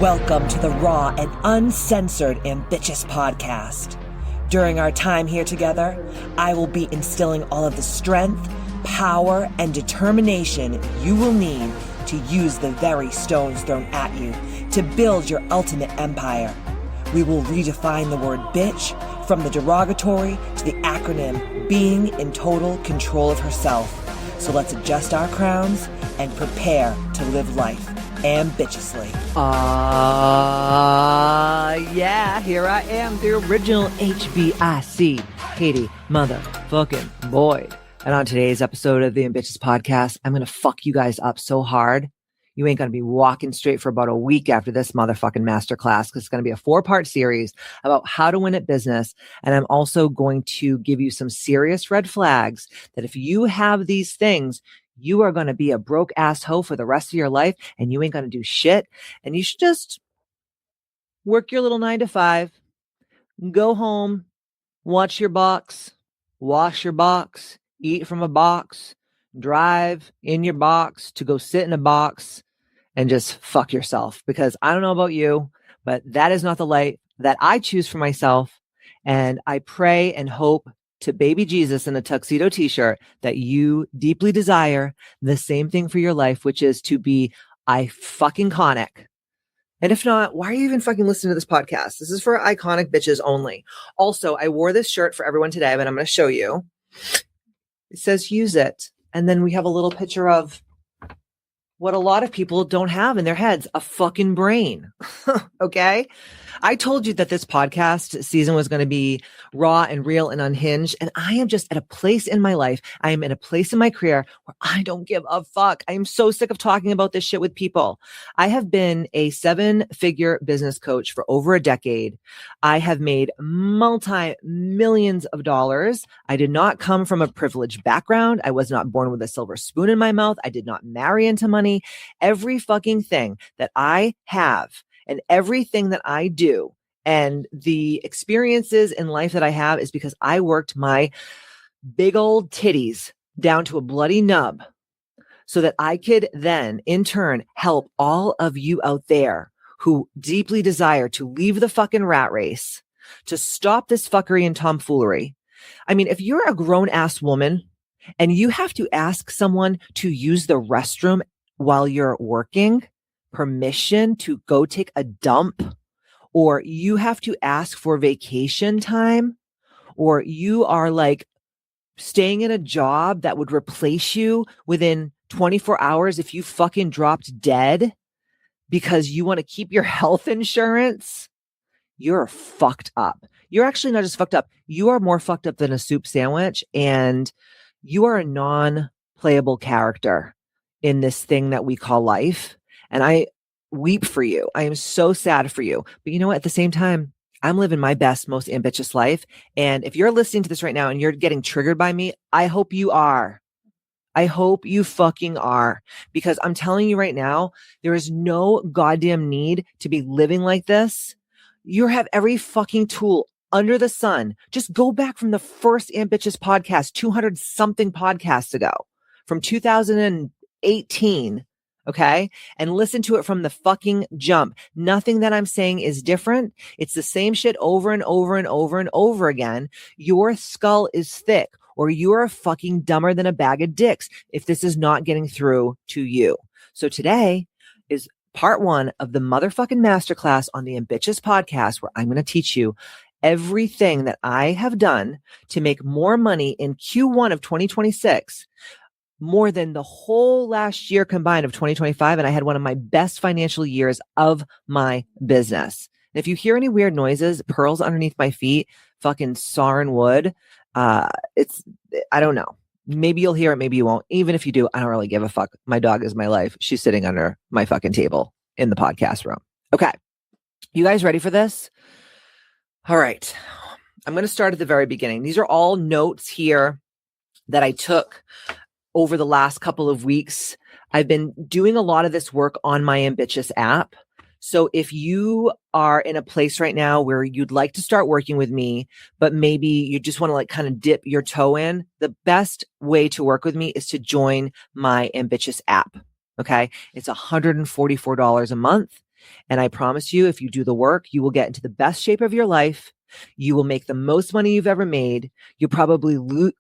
Welcome to the raw and uncensored Ambitious Podcast. During our time here together, I will be instilling all of the strength, power, and determination you will need to use the very stones thrown at you to build your ultimate empire. We will redefine the word bitch from the derogatory to the acronym being in total control of herself. So let's adjust our crowns and prepare to live life ambitiously. Yeah, here I am, the original HBIC, Katie motherfucking Boyd. And on today's episode of the Ambitious Podcast, I'm going to fuck you guys up so hard. You ain't going to be walking straight for about a week after this motherfucking masterclass, because it's going to be a 4-part series about how to win at business. And I'm also going to give you some serious red flags that if you have these things, you are going to be a broke ass hoe for the rest of your life and you ain't going to do shit. And you should just work your little 9 to 5, go home, watch your box, wash your box, eat from a box, drive in your box to go sit in a box and just fuck yourself. Because I don't know about you, but that is not the life that I choose for myself. And I pray and hope to baby Jesus in a tuxedo t-shirt that you deeply desire the same thing for your life, which is to be fucking-conic. And if not, why are you even fucking listening to this podcast? This is for iconic bitches only. Also, I wore this shirt for everyone today, but I'm going to show you. It says use it. And then we have a little picture of what a lot of people don't have in their heads, a fucking brain. Okay? I told you that this podcast season was going to be raw and real and unhinged. And I am just at a place in my life. I am in a place in my career where I don't give a fuck. I am so sick of talking about this shit with people. I have been a 7-figure business coach for over a decade. I have made multi-millions of dollars. I did not come from a privileged background. I was not born with a silver spoon in my mouth. I did not marry into money. Every fucking thing that I have and everything that I do and the experiences in life that I have is because I worked my big old titties down to a bloody nub so that I could then in turn help all of you out there who deeply desire to leave the fucking rat race, to stop this fuckery and tomfoolery. I mean, if you're a grown ass woman and you have to ask someone to use the restroom while you're working, permission to go take a dump, or you have to ask for vacation time, or you are like staying in a job that would replace you within 24 hours if you fucking dropped dead because you want to keep your health insurance, you're fucked up. You're actually not just fucked up. You are more fucked up than a soup sandwich, and you are a non-playable character in this thing that we call life. And I weep for you. I am so sad for you. But you know what? At the same time, I'm living my best, most ambitious life. And if you're listening to this right now and you're getting triggered by me, I hope you are. I hope you fucking are. Because I'm telling you right now, there is no goddamn need to be living like this. You have every fucking tool under the sun. Just go back from the first Ambitious Podcast, 200 something podcasts ago, from 2018. Okay. And listen to it from the fucking jump. Nothing that I'm saying is different. It's the same shit over and over and over and over again. Your skull is thick, or you're fucking dumber than a bag of dicks if this is not getting through to you. So today is part 1 of the motherfucking masterclass on the Ambitious Podcast, where I'm going to teach you everything that I have done to make more money in Q1 of 2026 more than the whole last year combined of 2025. And I had one of my best financial years of my business. And if you hear any weird noises, pearls underneath my feet, fucking sarin wood, I don't know. Maybe you'll hear it. Maybe you won't. Even if you do, I don't really give a fuck. My dog is my life. She's sitting under my fucking table in the podcast room. Okay. You guys ready for this? All right. I'm going to start at the very beginning. These are all notes here that I took over the last couple of weeks. I've been doing a lot of this work on my Ambitious app. So if you are in a place right now where you'd like to start working with me, but maybe you just want to like kind of dip your toe in, the best way to work with me is to join my Ambitious app. Okay. It's $144 a month. And I promise you, if you do the work, you will get into the best shape of your life. You will make the most money you've ever made. You'll probably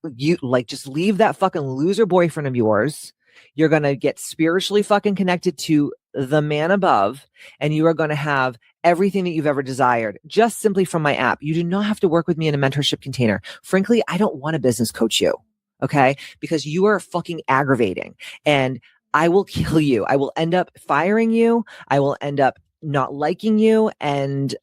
just leave that fucking loser boyfriend of yours. You're going to get spiritually fucking connected to the man above, and you are going to have everything that you've ever desired just simply from my app. You do not have to work with me in a mentorship container. Frankly, I don't want to business coach you. Okay. Because you are fucking aggravating, and I will kill you. I will end up firing you. I will end up not liking you. And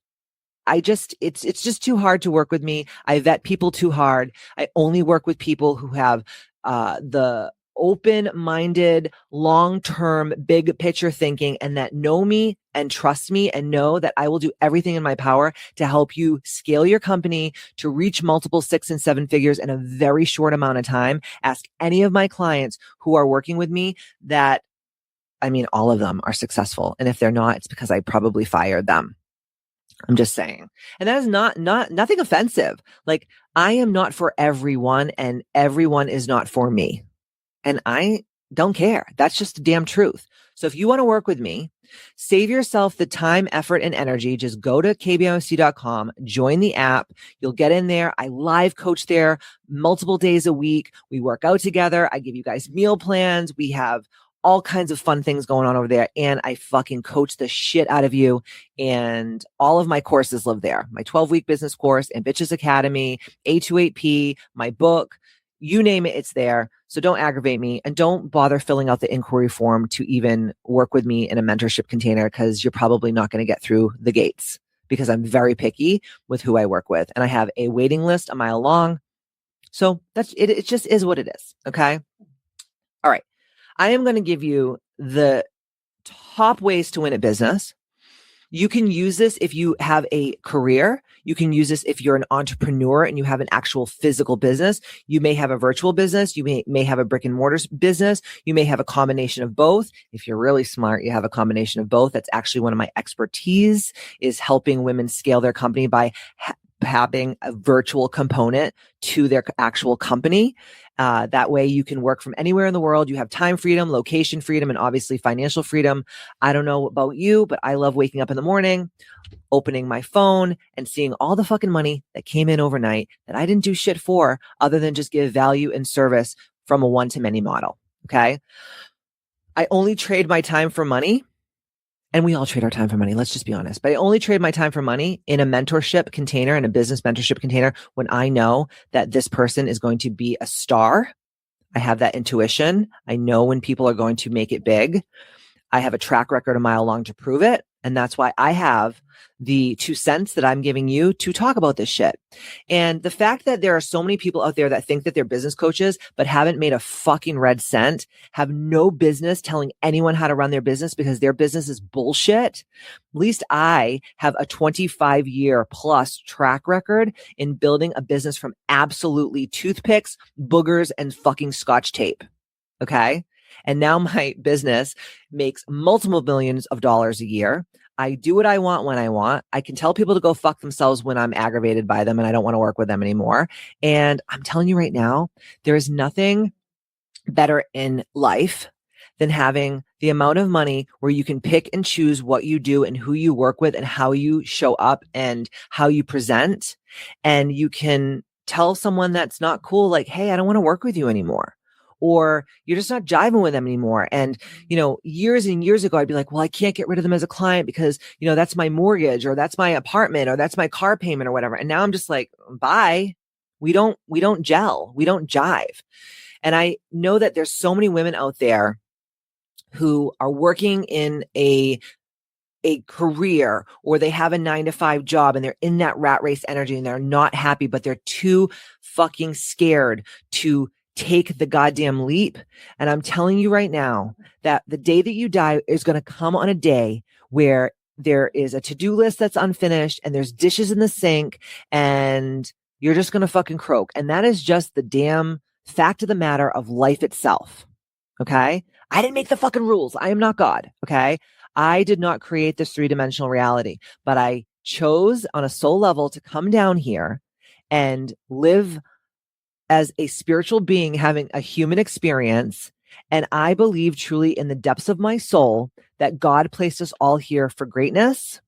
it's just too hard to work with me. I vet people too hard. I only work with people who have the open-minded, long-term, big picture thinking, and that know me and trust me and know that I will do everything in my power to help you scale your company to reach multiple 6 and 7 figures in a very short amount of time. Ask any of my clients who are working with me that, I mean, all of them are successful. And if they're not, it's because I probably fired them. I'm just saying. And that is nothing offensive. Like, I am not for everyone, and everyone is not for me. And I don't care. That's just the damn truth. So if you want to work with me, save yourself the time, effort, and energy. Just go to kbmc.com, join the app. You'll get in there. I live coach there multiple days a week. We work out together. I give you guys meal plans. We have all kinds of fun things going on over there. And I fucking coach the shit out of you. And all of my courses live there. My 12-week business course, Ambitious Academy, A28P, my book, you name it, it's there. So don't aggravate me, and don't bother filling out the inquiry form to even work with me in a mentorship container, because you're probably not going to get through the gates, because I'm very picky with who I work with. And I have a waiting list a mile long. So that's it. It just is what it is. Okay. All right. I am going to give you the top ways to win at business. You can use this if you have a career. You can use this if you're an entrepreneur and you have an actual physical business. You may have a virtual business. You may have a brick and mortar business. You may have a combination of both. If you're really smart, you have a combination of both. That's actually one of my expertise, is helping women scale their company by having a virtual component to their actual company. That way you can work from anywhere in the world. You have time freedom, location freedom, and obviously financial freedom. I don't know about you, but I love waking up in the morning, opening my phone, and seeing all the fucking money that came in overnight that I didn't do shit for other than just give value and service from a one-to-many model. Okay. I only trade my time for money. And we all trade our time for money. Let's just be honest. But I only trade my time for money in a mentorship container, in a business mentorship container, when I know that this person is going to be a star. I have that intuition. I know when people are going to make it big. I have a track record a mile long to prove it. And that's why I have the 2 cents that I'm giving you to talk about this shit. And the fact that there are so many people out there that think that they're business coaches, but haven't made a fucking red cent, have no business telling anyone how to run their business because their business is bullshit. At least I have a 25-year plus track record in building a business from absolutely toothpicks, boogers, and fucking Scotch tape. Okay. And now my business makes multiple millions of dollars a year. I do what I want when I want. I can tell people to go fuck themselves when I'm aggravated by them and I don't want to work with them anymore. And I'm telling you right now, there is nothing better in life than having the amount of money where you can pick and choose what you do and who you work with and how you show up and how you present. And you can tell someone that's not cool, like, hey, I don't want to work with you anymore. Or you're just not jiving with them anymore. And, years and years ago, I'd be like, well, I can't get rid of them as a client because, that's my mortgage, or that's my apartment, or that's my car payment, or whatever. And now I'm just like, bye. We don't gel. We don't jive. And I know that there's so many women out there who are working in a career, or they have a 9-to-5 job and they're in that rat race energy and they're not happy, but they're too fucking scared to take the goddamn leap. And I'm telling you right now that the day that you die is going to come on a day where there is a to-do list that's unfinished and there's dishes in the sink and you're just going to fucking croak. And that is just the damn fact of the matter of life itself. Okay. I didn't make the fucking rules. I am not God. Okay. I did not create this 3-dimensional reality, but I chose on a soul level to come down here and live as a spiritual being, having a human experience And I believe truly in the depths of my soul that God placed us all here for greatness,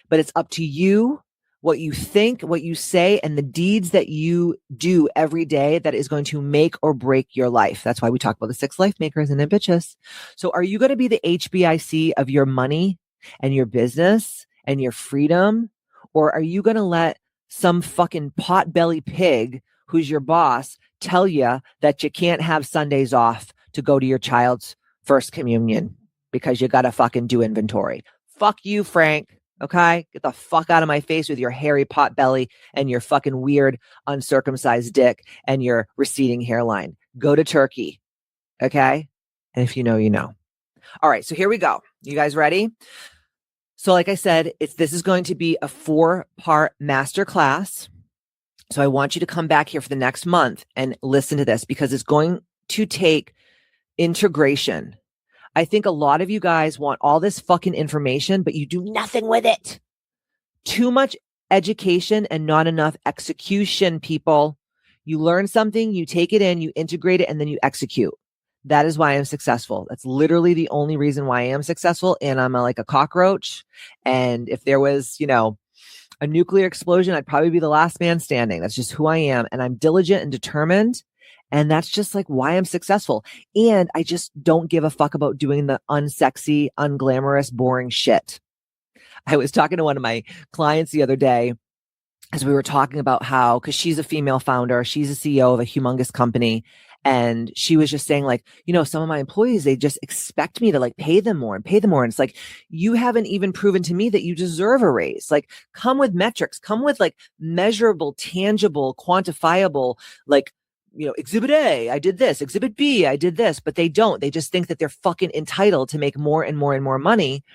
but it's up to you, what you think, what you say, and the deeds that you do every day that is going to make or break your life. That's why we talk about the 6 life makers and bitches. So are you going to be the HBIC of your money and your business and your freedom? Or are you going to let some fucking potbelly pig who's your boss tell you that you can't have Sundays off to go to your child's first communion because you got to fucking do inventory? Fuck you, Frank. Okay? Get the fuck out of my face with your hairy pot belly and your fucking weird uncircumcised dick and your receding hairline. Go to Turkey. Okay? And if you know, you know. All right, so here we go. You guys ready? So like I said, this is going to be a 4-part masterclass. So I want you to come back here for the next month and listen to this because it's going to take integration. I think a lot of you guys want all this fucking information, but you do nothing with it. Too much education and not enough execution, people. You learn something, you take it in, you integrate it, and then you execute. That is why I'm successful. That's literally the only reason why I am successful. And I'm like a cockroach. And if there was, a nuclear explosion, I'd probably be the last man standing. That's just who I am. And I'm diligent and determined. And that's just like why I'm successful. And I just don't give a fuck about doing the unsexy, unglamorous, boring shit. I was talking to one of my clients the other day as we were talking about how, because she's a female founder, she's a CEO of a humongous company. And she was just saying like, some of my employees, they just expect me to like pay them more and pay them more. And it's like, you haven't even proven to me that you deserve a raise. Like come with metrics, come with like measurable, tangible, quantifiable, like, exhibit A, I did this, exhibit B, I did this, but they don't. They just think that they're fucking entitled to make more and more and more money.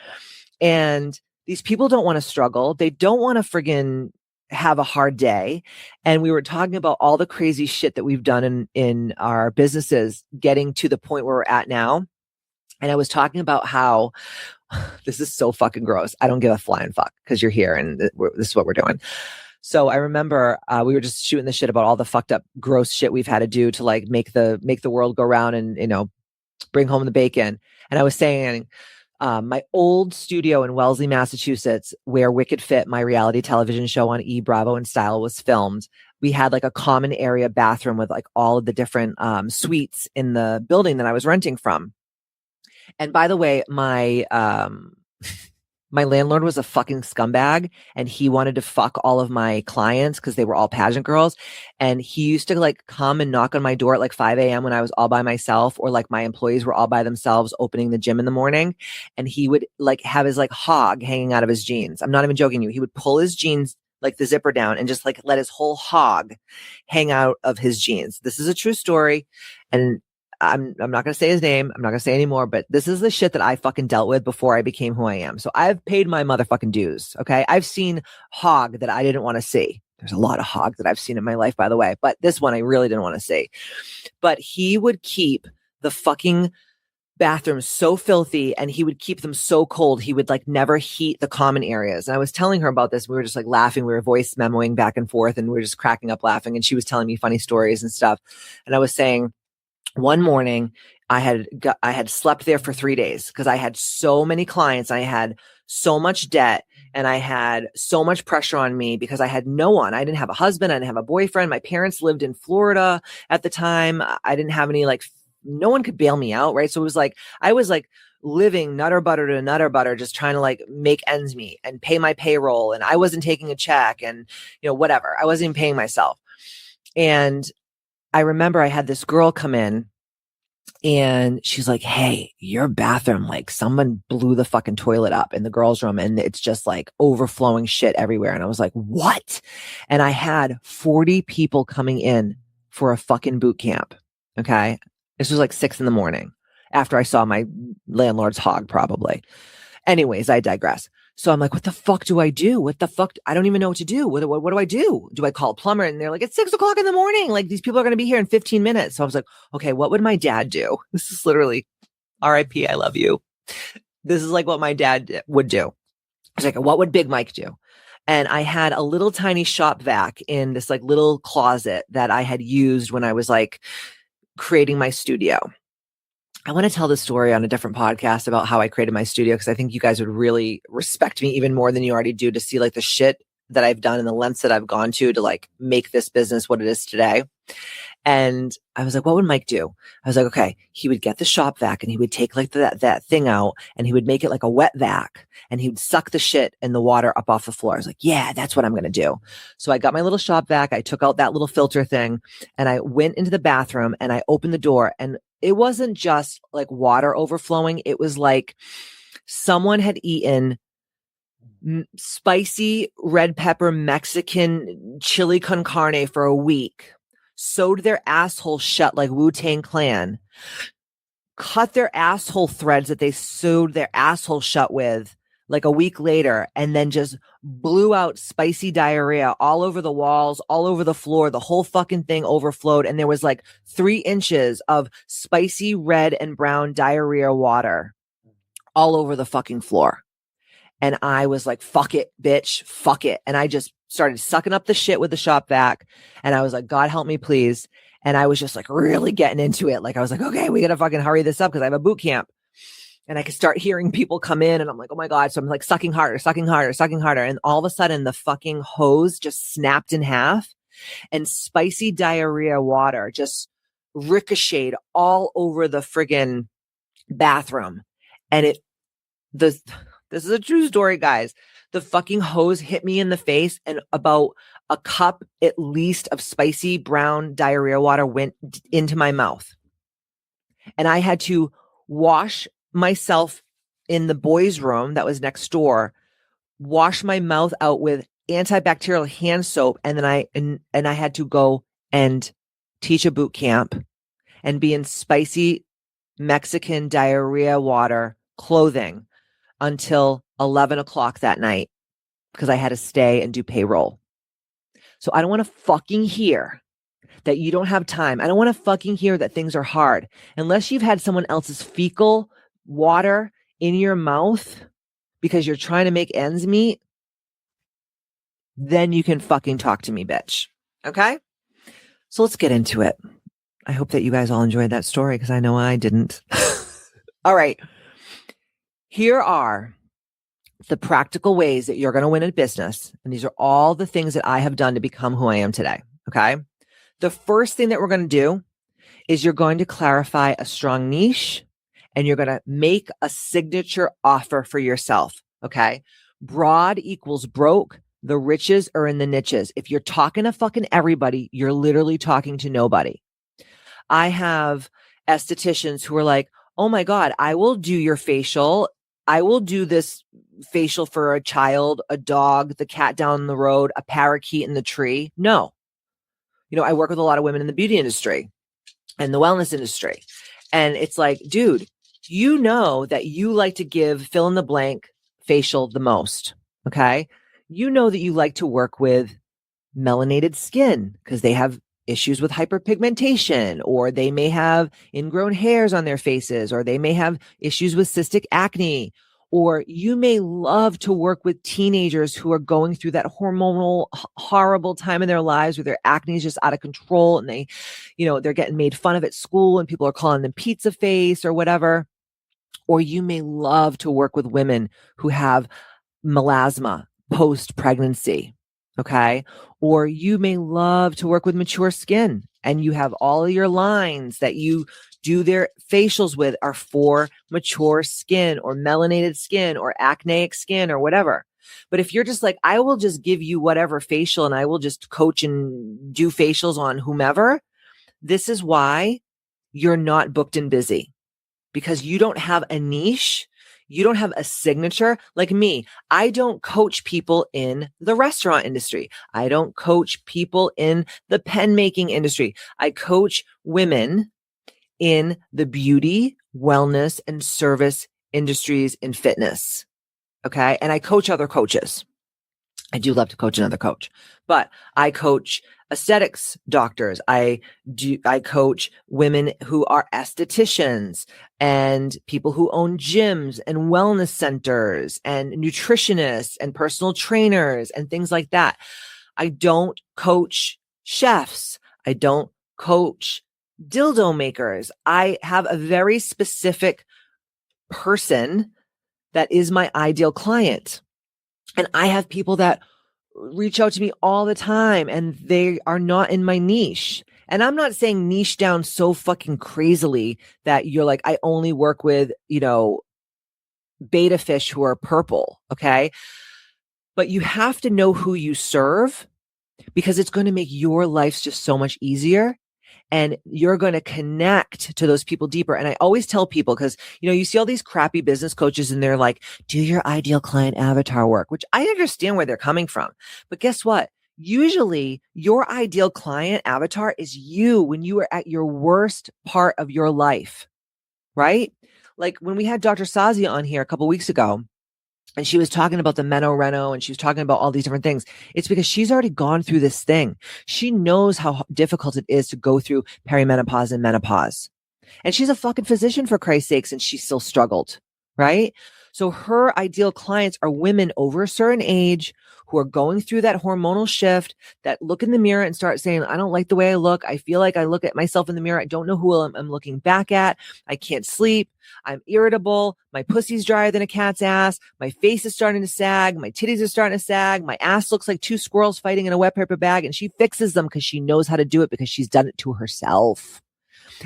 And these people don't want to struggle. They don't want to friggin' have a hard day. And we were talking about all the crazy shit that we've done in our businesses getting to the point where we're at now. And I was talking about how this is so fucking gross. I don't give a flying fuck because you're here and this is what we're doing. So I remember we were just shooting the shit about all the fucked up, gross shit we've had to do to like make the world go round and bring home the bacon. And I was saying my old studio in Wellesley, Massachusetts, where Wicked Fit, my reality television show on E! Bravo and Style, was filmed, we had like a common area bathroom with like all of the different suites in the building that I was renting from. And by the way, my landlord was a fucking scumbag and he wanted to fuck all of my clients because they were all pageant girls. And he used to like come and knock on my door at like 5 a.m. when I was all by myself, or like my employees were all by themselves opening the gym in the morning. And he would like have his like hog hanging out of his jeans. I'm not even joking you. He would pull his jeans, like the zipper down, and just like let his whole hog hang out of his jeans. This is a true story. And I'm not going to say his name. I'm not going to say anymore, but this is the shit that I fucking dealt with before I became who I am. So I've paid my motherfucking dues. Okay. I've seen hog that I didn't want to see. There's a lot of hog that I've seen in my life, by the way, but this one I really didn't want to see. But he would keep the fucking bathrooms so filthy and he would keep them so cold. He would like never heat the common areas. And I was telling her about this. We were just like laughing. We were voice memoing back and forth and we were just cracking up laughing. And she was telling me funny stories and stuff. And I was saying, one morning I had slept there for 3 days because I had so many clients. I had so much debt and I had so much pressure on me because I had no one. I didn't have a husband. I didn't have a boyfriend. My parents lived in Florida at the time. I didn't have any, like, no one could bail me out. Right. So it was like, I was like living nutter butter to nutter butter, just trying to like make ends meet and pay my payroll. And I wasn't taking a check and, whatever. I wasn't even paying myself. And I remember I had this girl come in and she's like, hey, your bathroom, like someone blew the fucking toilet up in the girls' room and it's just like overflowing shit everywhere. And I was like, what? And I had 40 people coming in for a fucking boot camp. Okay. This was like 6 a.m. after I saw my landlord's hog probably. Anyways, I digress. So I'm like, what the fuck do I do? What the fuck? I don't even know what to do. What do I do? Do I call a plumber? And they're like, it's 6 o'clock in the morning. Like these people are going to be here in 15 minutes. So I was like, okay, what would my dad do? This is literally RIP. I love you. This is like what my dad would do. I was like, what would Big Mike do? And I had a little tiny shop vac in this like little closet that I had used when I was like creating my studio. I want to tell this story on a different podcast about how I created my studio, because I think you guys would really respect me even more than you already do to see like the shit that I've done and the lengths that I've gone to like make this business what it is today. And I was like, what would Mike do? I was like, okay, he would get the shop vac and he would take like that thing out and he would make it like a wet vac and he would suck the shit and the water up off the floor. I was like, yeah, that's what I'm going to do. So I got my little shop vac. I took out that little filter thing and I went into the bathroom and I opened the door, and it wasn't just like water overflowing. It was like someone had eaten spicy red pepper Mexican chili con carne for a week, sewed their asshole shut like Wu-Tang Clan, cut their asshole threads that they sewed their asshole shut with like a week later, and then just blew out spicy diarrhea all over the walls, all over the floor. The whole fucking thing overflowed. And there was like 3 inches of spicy red and brown diarrhea water all over the fucking floor. And I was like, fuck it, bitch, fuck it. And I just started sucking up the shit with the shop vac. And I was like, God help me, please. And I was just like really getting into it. Like I was like, okay, we got to fucking hurry this up because I have a boot camp. And I could start hearing people come in and I'm like, oh my God. So I'm like sucking harder, sucking harder, sucking harder. And all of a sudden the fucking hose just snapped in half and spicy diarrhea water just ricocheted all over the friggin' bathroom. And this is a true story, guys. The fucking hose hit me in the face and about a cup at least of spicy brown diarrhea water went into my mouth. And I had to wash myself in the boys' room that was next door, wash my mouth out with antibacterial hand soap. And then I had to go and teach a boot camp and be in spicy Mexican diarrhea water clothing until 11 o'clock that night because I had to stay and do payroll. So I don't want to fucking hear that you don't have time. I don't want to fucking hear that things are hard. Unless you've had someone else's fecal water in your mouth because you're trying to make ends meet, then you can fucking talk to me, bitch. Okay? So let's get into it. I hope that you guys all enjoyed that story because I know I didn't. All right. Here are the practical ways that you're going to win in business. And these are all the things that I have done to become who I am today. Okay. The first thing that we're going to do is you're going to clarify a strong niche and you're going to make a signature offer for yourself. Okay. Broad equals broke. The riches are in the niches. If you're talking to fucking everybody, you're literally talking to nobody. I have estheticians who are like, oh my God, I will do your facial. I will do this facial for a child, a dog, the cat down the road, a parakeet in the tree. No. You know, I work with a lot of women in the beauty industry and the wellness industry. And it's like, dude, you know that you like to give fill in the blank facial the most. Okay. You know that you like to work with melanated skin because they have issues with hyperpigmentation, or they may have ingrown hairs on their faces, or they may have issues with cystic acne, or you may love to work with teenagers who are going through that hormonal horrible time in their lives where their acne is just out of control and they, you know, they're getting made fun of at school and people are calling them pizza face or whatever. Or you may love to work with women who have melasma post-pregnancy. Okay. Or you may love to work with mature skin and you have all of your lines that you do their facials with are for mature skin or melanated skin or acneic skin or whatever. But if you're just like, I will just give you whatever facial and I will just coach and do facials on whomever, this is why you're not booked and busy, because you don't have a niche. You don't have a signature. Like me, I don't coach people in the restaurant industry. I don't coach people in the pen making industry. I coach women in the beauty, wellness, and service industries in fitness. Okay. And I coach other coaches. I do love to coach another coach, but I coach aesthetics doctors. I coach women who are estheticians and people who own gyms and wellness centers and nutritionists and personal trainers and things like that. I don't coach chefs. I don't coach dildo makers. I have a very specific person that is my ideal client. And I have people that reach out to me all the time and they are not in my niche. And I'm not saying niche down so fucking crazily that you're like, I only work with, beta fish who are purple. Okay. But you have to know who you serve because it's going to make your life just so much easier. And you're going to connect to those people deeper. And I always tell people, because, you see all these crappy business coaches and they're like, do your ideal client avatar work, which I understand where they're coming from. But guess what? Usually your ideal client avatar is you when you are at your worst part of your life, right? Like when we had Dr. Sazia on here a couple weeks ago, and she was talking about the Reno, and she was talking about all these different things. It's because she's already gone through this thing. She knows how difficult it is to go through perimenopause and menopause. And she's a fucking physician, for Christ's sakes, and she still struggled, right? So her ideal clients are women over a certain age who are going through that hormonal shift, that look in the mirror and start saying, I don't like the way I look. I feel like I look at myself in the mirror. I don't know who I'm looking back at. I can't sleep. I'm irritable. My pussy's drier than a cat's ass. My face is starting to sag. My titties are starting to sag. My ass looks like two squirrels fighting in a wet paper bag. And she fixes them because she knows how to do it because she's done it to herself.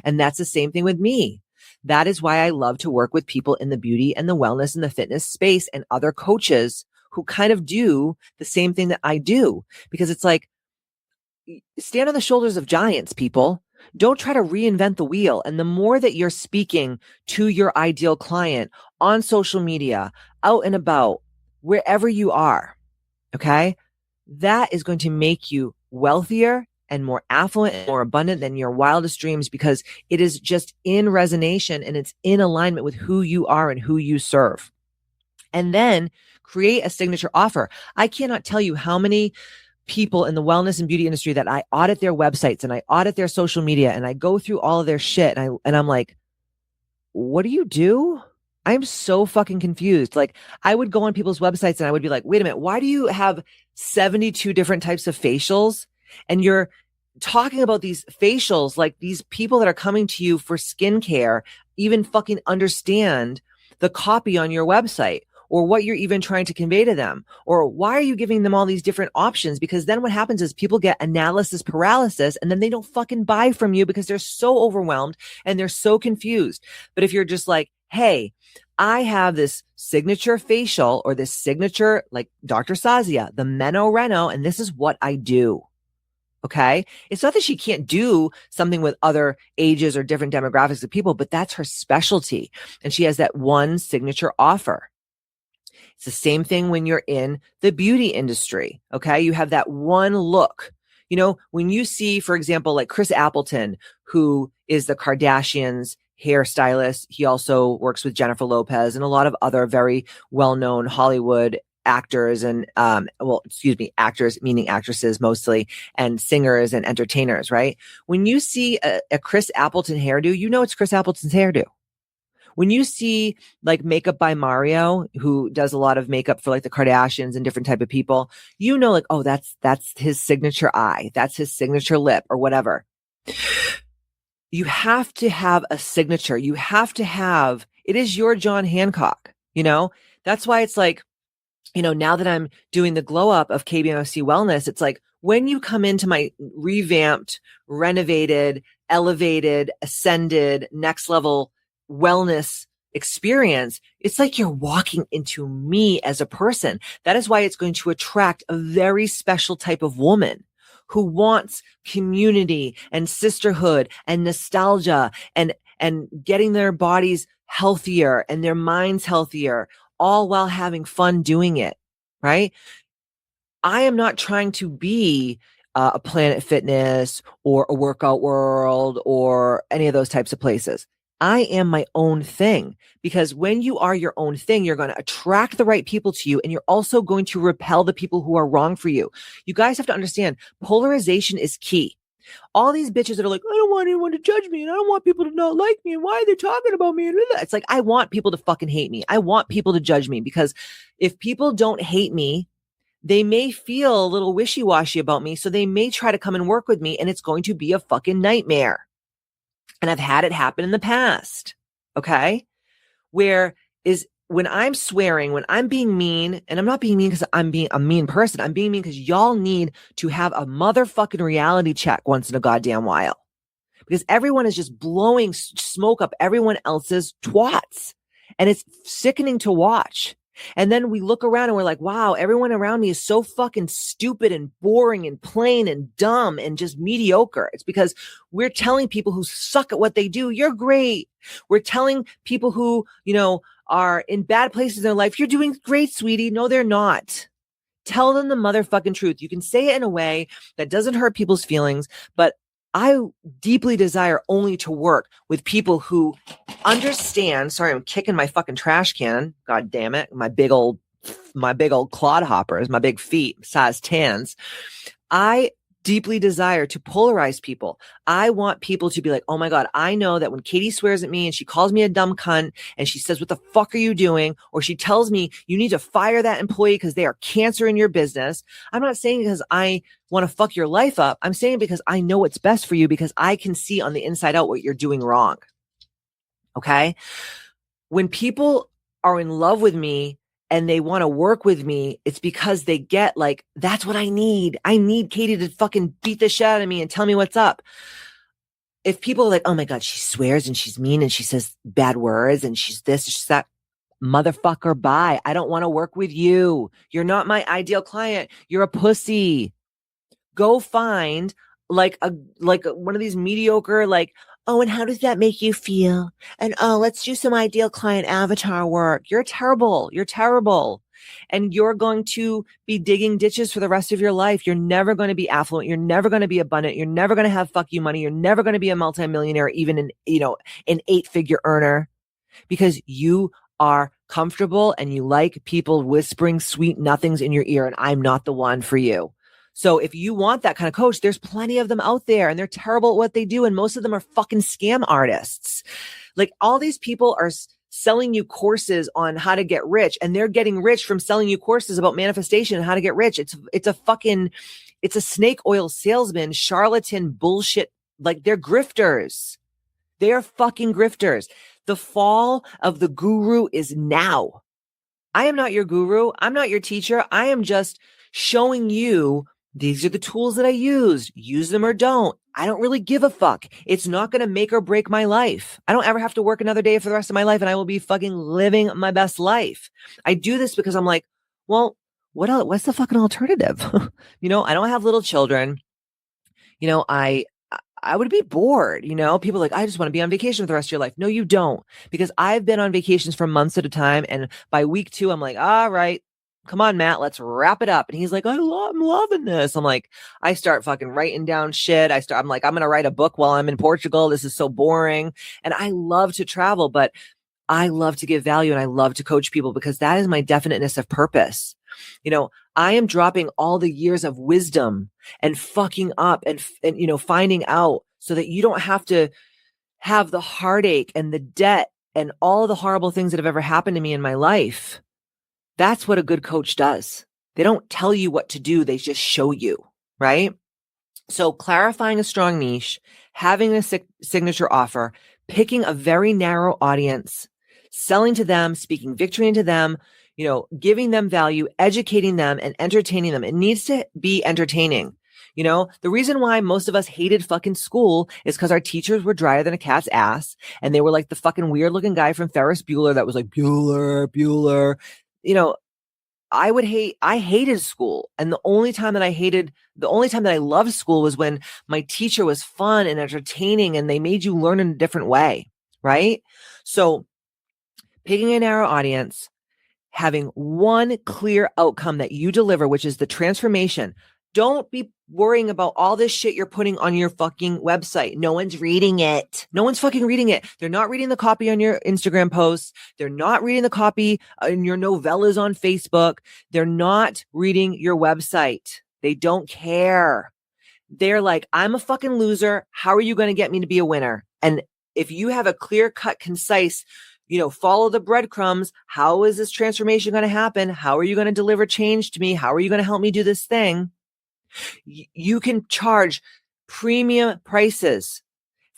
And that's the same thing with me. That is why I love to work with people in the beauty and the wellness and the fitness space and other coaches who kind of do the same thing that I do, because it's like, stand on the shoulders of giants, people. Don't try to reinvent the wheel. And the more that you're speaking to your ideal client on social media, out and about, wherever you are, okay, that is going to make you wealthier and more affluent and more abundant than your wildest dreams, because it is just in resonation and it's in alignment with who you are and who you serve. And then create a signature offer. I cannot tell you how many people in the wellness and beauty industry that I audit their websites and I audit their social media and I go through all of their shit and I'm like, what do you do? I'm so fucking confused. Like, I would go on people's websites and I would be like, wait a minute, why do you have 72 different types of facials? And you're talking about these facials like these people that are coming to you for skincare even fucking understand the copy on your website or what you're even trying to convey to them, or why are you giving them all these different options? Because then what happens is people get analysis paralysis and then they don't fucking buy from you because they're so overwhelmed and they're so confused. But if you're just like, hey, I have this signature facial or this signature, like Dr. Sazia, the Reno, and this is what I do. Okay. It's not that she can't do something with other ages or different demographics of people, but that's her specialty. And she has that one signature offer. It's the same thing when you're in the beauty industry. Okay. You have that one look. When you see, for example, like Chris Appleton, who is the Kardashians' hairstylist. He also works with Jennifer Lopez and a lot of other very well-known Hollywood actors and, actors, meaning actresses mostly, and singers and entertainers, right? When you see a Chris Appleton hairdo, it's Chris Appleton's hairdo. When you see like Makeup by Mario, who does a lot of makeup for like the Kardashians and different type of people, like, oh, that's his signature eye. That's his signature lip or whatever. You have to have a signature. You have to have, it is your John Hancock, that's why it's like, now that I'm doing the glow up of KBMFC Wellness, it's like when you come into my revamped, renovated, elevated, ascended, next level wellness experience, it's like you're walking into me as a person. That is why it's going to attract a very special type of woman who wants community and sisterhood and nostalgia and getting their bodies healthier and their minds healthier, all while having fun doing it, right? I am not trying to be a Planet Fitness or a Workout World or any of those types of places. I am my own thing, because when you are your own thing, you're going to attract the right people to you and you're also going to repel the people who are wrong for you. You guys have to understand, polarization is key. All these bitches that are like, I don't want anyone to judge me and I don't want people to not like me and why are they talking about me? It's like, I want people to fucking hate me. I want people to judge me, because if people don't hate me, they may feel a little wishy-washy about me. So they may try to come and work with me and it's going to be a fucking nightmare. And I've had it happen in the past. Okay. When I'm swearing, when I'm being mean, and I'm not being mean because I'm being a mean person. I'm being mean because y'all need to have a motherfucking reality check once in a goddamn while. Because everyone is just blowing smoke up everyone else's twats. And it's sickening to watch. And then we look around and we're like, wow, everyone around me is so fucking stupid and boring and plain and dumb and just mediocre. It's because we're telling people who suck at what they do, you're great. We're telling people who, are in bad places in their life, you're doing great, sweetie. No, they're not. Tell them the motherfucking truth. You can say it in a way that doesn't hurt people's feelings, but I deeply desire only to work with people who understand. Sorry, I'm kicking my fucking trash can. God damn it. My big old clodhoppers, my big feet, size 10s. I deeply desire to polarize people. I want people to be like, oh my God, I know that when Katie swears at me and she calls me a dumb cunt and she says, what the fuck are you doing? Or she tells me you need to fire that employee because they are cancer in your business. I'm not saying because I want to fuck your life up. I'm saying because I know what's best for you because I can see on the inside out what you're doing wrong. Okay. When people are in love with me and they want to work with me, it's because they get like, that's what I need. I need Katie to fucking beat the shit out of me and tell me what's up. If people are like, oh my God, she swears and she's mean and she says bad words and she's this, she's that, motherfucker, bye. I don't want to work with you. You're not my ideal client. You're a pussy. Go find like one of these mediocre, like, oh, and how does that make you feel? And oh, let's do some ideal client avatar work. You're terrible. You're terrible. And you're going to be digging ditches for the rest of your life. You're never going to be affluent. You're never going to be abundant. You're never going to have fuck you money. You're never going to be a multimillionaire, even an 8-figure earner, because you are comfortable and you like people whispering sweet nothings in your ear. And I'm not the one for you. So if you want that kind of coach, there's plenty of them out there and they're terrible at what they do. And most of them are fucking scam artists. Like all these people are selling you courses on how to get rich, and they're getting rich from selling you courses about manifestation and how to get rich. It's a snake oil salesman, charlatan bullshit. Like they're grifters. They are fucking grifters. The fall of the guru is now. I am not your guru. I'm not your teacher. I am just showing you these are the tools that I used. Use them or don't. I don't really give a fuck. It's not going to make or break my life. I don't ever have to work another day for the rest of my life, and I will be fucking living my best life. I do this because I'm like, well, what else? What's the fucking alternative? I don't have little children. I would be bored. People are like, I just want to be on vacation for the rest of your life. No, you don't. Because I've been on vacations for months at a time. And by week 2, I'm like, all right, come on, Matt, let's wrap it up. And he's like, I'm loving this. I'm like, I start fucking writing down shit. I'm like, I'm going to write a book while I'm in Portugal. This is so boring. And I love to travel, but I love to give value and I love to coach people because that is my definiteness of purpose. I am dropping all the years of wisdom and fucking up and finding out so that you don't have to have the heartache and the debt and all the horrible things that have ever happened to me in my life. That's what a good coach does. They don't tell you what to do. They just show you, right? So clarifying a strong niche, having a signature offer, picking a very narrow audience, selling to them, speaking victory into them, giving them value, educating them, and entertaining them. It needs to be entertaining. The reason why most of us hated fucking school is because our teachers were drier than a cat's ass. And they were like the fucking weird looking guy from Ferris Bueller that was like, Bueller. I hated school. And the only time that I loved school was when my teacher was fun and entertaining and they made you learn in a different way. Right? So picking a narrow audience, having one clear outcome that you deliver, which is the transformation. Don't be worrying about all this shit you're putting on your fucking website. No one's reading it. No one's fucking reading it. They're not reading the copy on your Instagram posts. They're not reading the copy in your novellas on Facebook. They're not reading your website. They don't care. They're like, I'm a fucking loser. How are you going to get me to be a winner? And if you have a clear-cut, concise, follow the breadcrumbs. How is this transformation going to happen? How are you going to deliver change to me? How are you going to help me do this thing? You can charge premium prices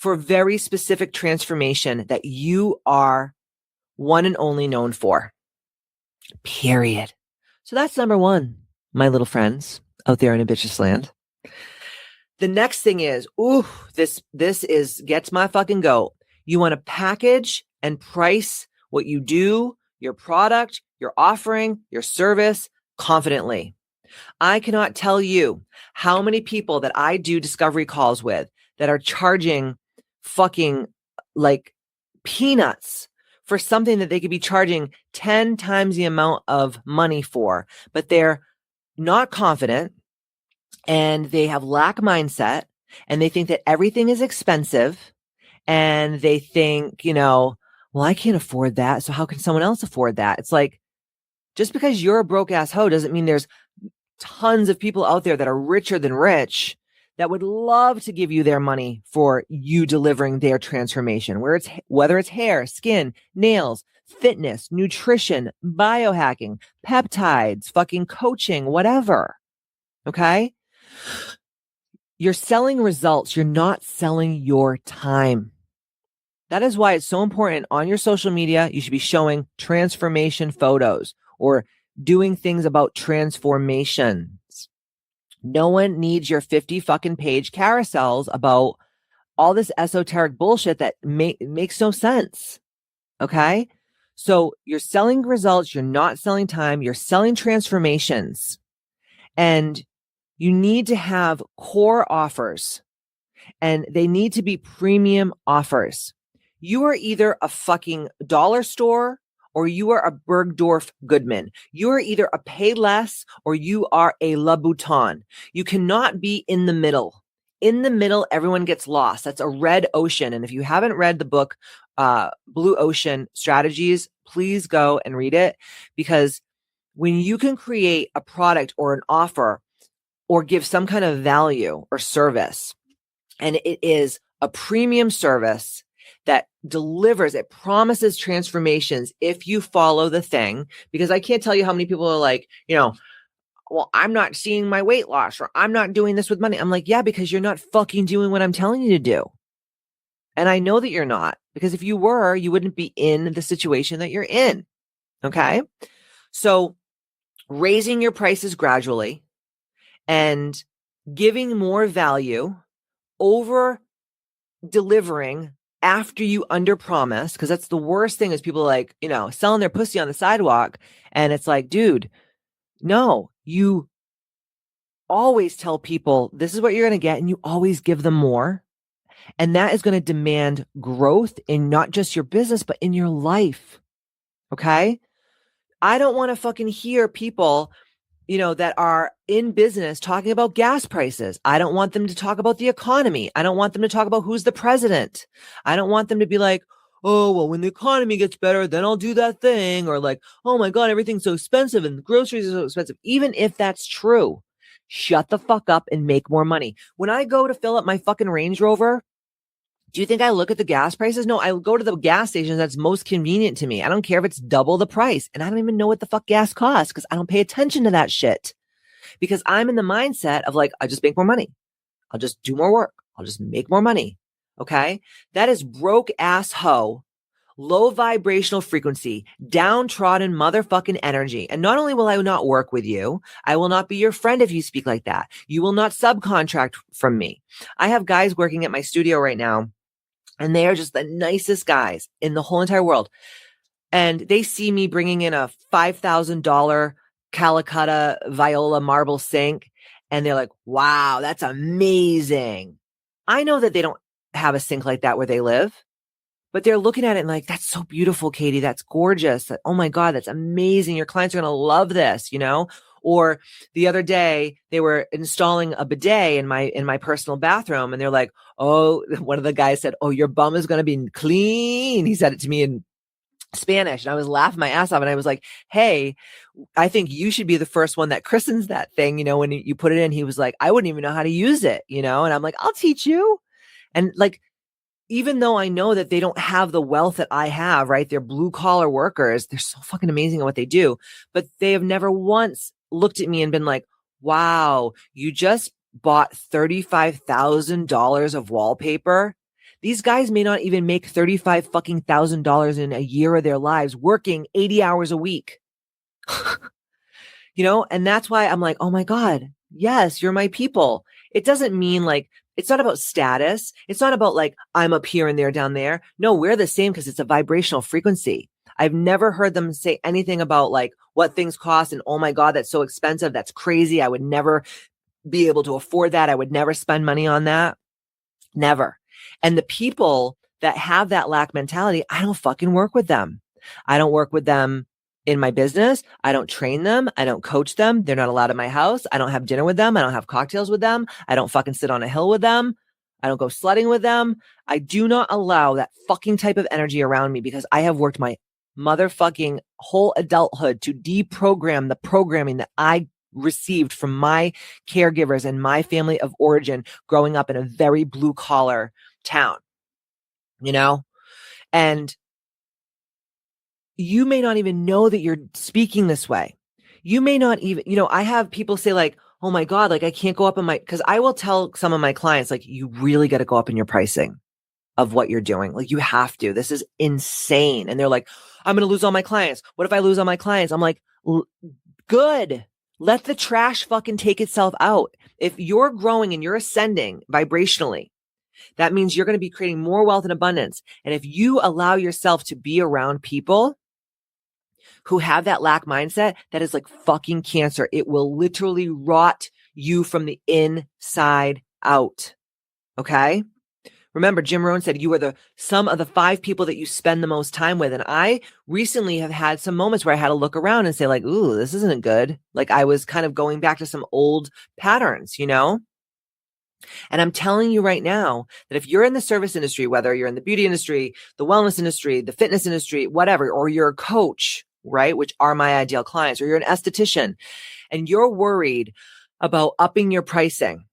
for very specific transformation that you are one and only known for. Period. So that's number one, my little friends out there in Ambitious Land. The next thing is, this gets my fucking goat. You want to package and price what you do, your product, your offering, your service confidently. I cannot tell you how many people that I do discovery calls with that are charging fucking like peanuts for something that they could be charging 10 times the amount of money for, but they're not confident and they have lack mindset and they think that everything is expensive and they think, well, I can't afford that. So how can someone else afford that? It's like, just because you're a broke ass hoe doesn't mean there's tons of people out there that are richer than rich that would love to give you their money for you delivering their transformation, whether it's hair, skin, nails, fitness, nutrition, biohacking, peptides, fucking coaching, whatever. Okay? You're selling results. You're not selling your time. That is why it's so important on your social media. You should be showing transformation photos or doing things about transformations. No one needs your 50 fucking page carousels about all this esoteric bullshit that makes no sense. Okay? So you're selling results. You're not selling time. You're selling transformations. And you need to have core offers and they need to be premium offers. You are either a fucking dollar store or you are a Bergdorf Goodman. You are either a Payless or you are a Louboutin. You cannot be in the middle. In the middle, everyone gets lost. That's a red ocean. And if you haven't read the book, Blue Ocean Strategies, please go and read it, because when you can create a product or an offer or give some kind of value or service, and it is a premium service that delivers, it promises transformations if you follow the thing, because I can't tell you how many people are like, well, I'm not seeing my weight loss, or I'm not doing this with money. I'm like, yeah, because you're not fucking doing what I'm telling you to do. And I know that you're not, because if you were, you wouldn't be in the situation that you're in. Okay. So raising your prices gradually and giving more value over delivering after you underpromise, because that's the worst thing is people like, selling their pussy on the sidewalk. And it's like, dude, no, you always tell people this is what you're going to get, and you always give them more. And that is going to demand growth in not just your business, but in your life. Okay. I don't want to fucking hear people, that are in business talking about gas prices. I don't want them to talk about the economy. I don't want them to talk about who's the president. I don't want them to be like, oh, well, when the economy gets better, then I'll do that thing. Or like, oh my God, everything's so expensive and groceries are so expensive. Even if that's true, shut the fuck up and make more money. When I go to fill up my fucking Range Rover, do you think I look at the gas prices? No, I go to the gas station that's most convenient to me. I don't care if it's double the price. And I don't even know what the fuck gas costs because I don't pay attention to that shit. Because I'm in the mindset of like, I just make more money. I'll just do more work. I'll just make more money. Okay? That is broke ass hoe, low vibrational frequency, downtrodden motherfucking energy. And not only will I not work with you, I will not be your friend if you speak like that. You will not subcontract from me. I have guys working at my studio right now, and they are just the nicest guys in the whole entire world. And they see me bringing in a $5,000 Calcutta Viola marble sink. And they're like, wow, that's amazing. I know that they don't have a sink like that where they live, but they're looking at it and like, that's so beautiful, Katie. That's gorgeous. Oh my God, that's amazing. Your clients are going to love this, Or the other day they were installing a bidet in my personal bathroom, and they're like, oh, one of the guys said, oh, your bum is going to be clean. He said it to me in Spanish, and I was laughing my ass off. And I was like, hey, I think you should be the first one that christens that thing. When you put it in, he was like, I wouldn't even know how to use it, and I'm like, I'll teach you. And like, even though I know that they don't have the wealth that I have, right? They're blue collar workers. They're so fucking amazing at what they do, but they have never once looked at me and been like, wow, you just bought $35,000 of wallpaper These guys may not even make $35,000 in a year of their lives working 80 hours a week. And that's why I'm like, oh my God, yes, you're my people. It doesn't mean like, it's not about status. It's not about like, I'm up here and they're down there. No, we're the same because it's a vibrational frequency. I've never heard them say anything about like what things cost and oh my God, that's so expensive. That's crazy. I would never be able to afford that. I would never spend money on that. Never. And the people that have that lack mentality, I don't fucking work with them. I don't work with them in my business. I don't train them. I don't coach them. They're not allowed at my house. I don't have dinner with them. I don't have cocktails with them. I don't fucking sit on a hill with them. I don't go sledding with them. I do not allow that fucking type of energy around me because I have worked my motherfucking whole adulthood to deprogram the programming that I received from my caregivers and my family of origin growing up in a very blue collar town, and you may not even know that you're speaking this way. You may not even, I have people say like, oh my God, like I can't go up in because I will tell some of my clients, like, you really got to go up in your pricing of what you're doing. Like you have to, this is insane. And they're like, I'm going to lose all my clients. What if I lose all my clients? I'm like, good. Let the trash fucking take itself out. If you're growing and you're ascending vibrationally, that means you're going to be creating more wealth and abundance. And if you allow yourself to be around people who have that lack mindset, that is like fucking cancer. It will literally rot you from the inside out. Okay? Remember, Jim Rohn said you are the sum of the 5 people that you spend the most time with. And I recently have had some moments where I had to look around and say like, ooh, this isn't good. Like I was kind of going back to some old patterns, And I'm telling you right now that if you're in the service industry, whether you're in the beauty industry, the wellness industry, the fitness industry, whatever, or you're a coach, right, which are my ideal clients, or you're an esthetician, and you're worried about upping your pricing,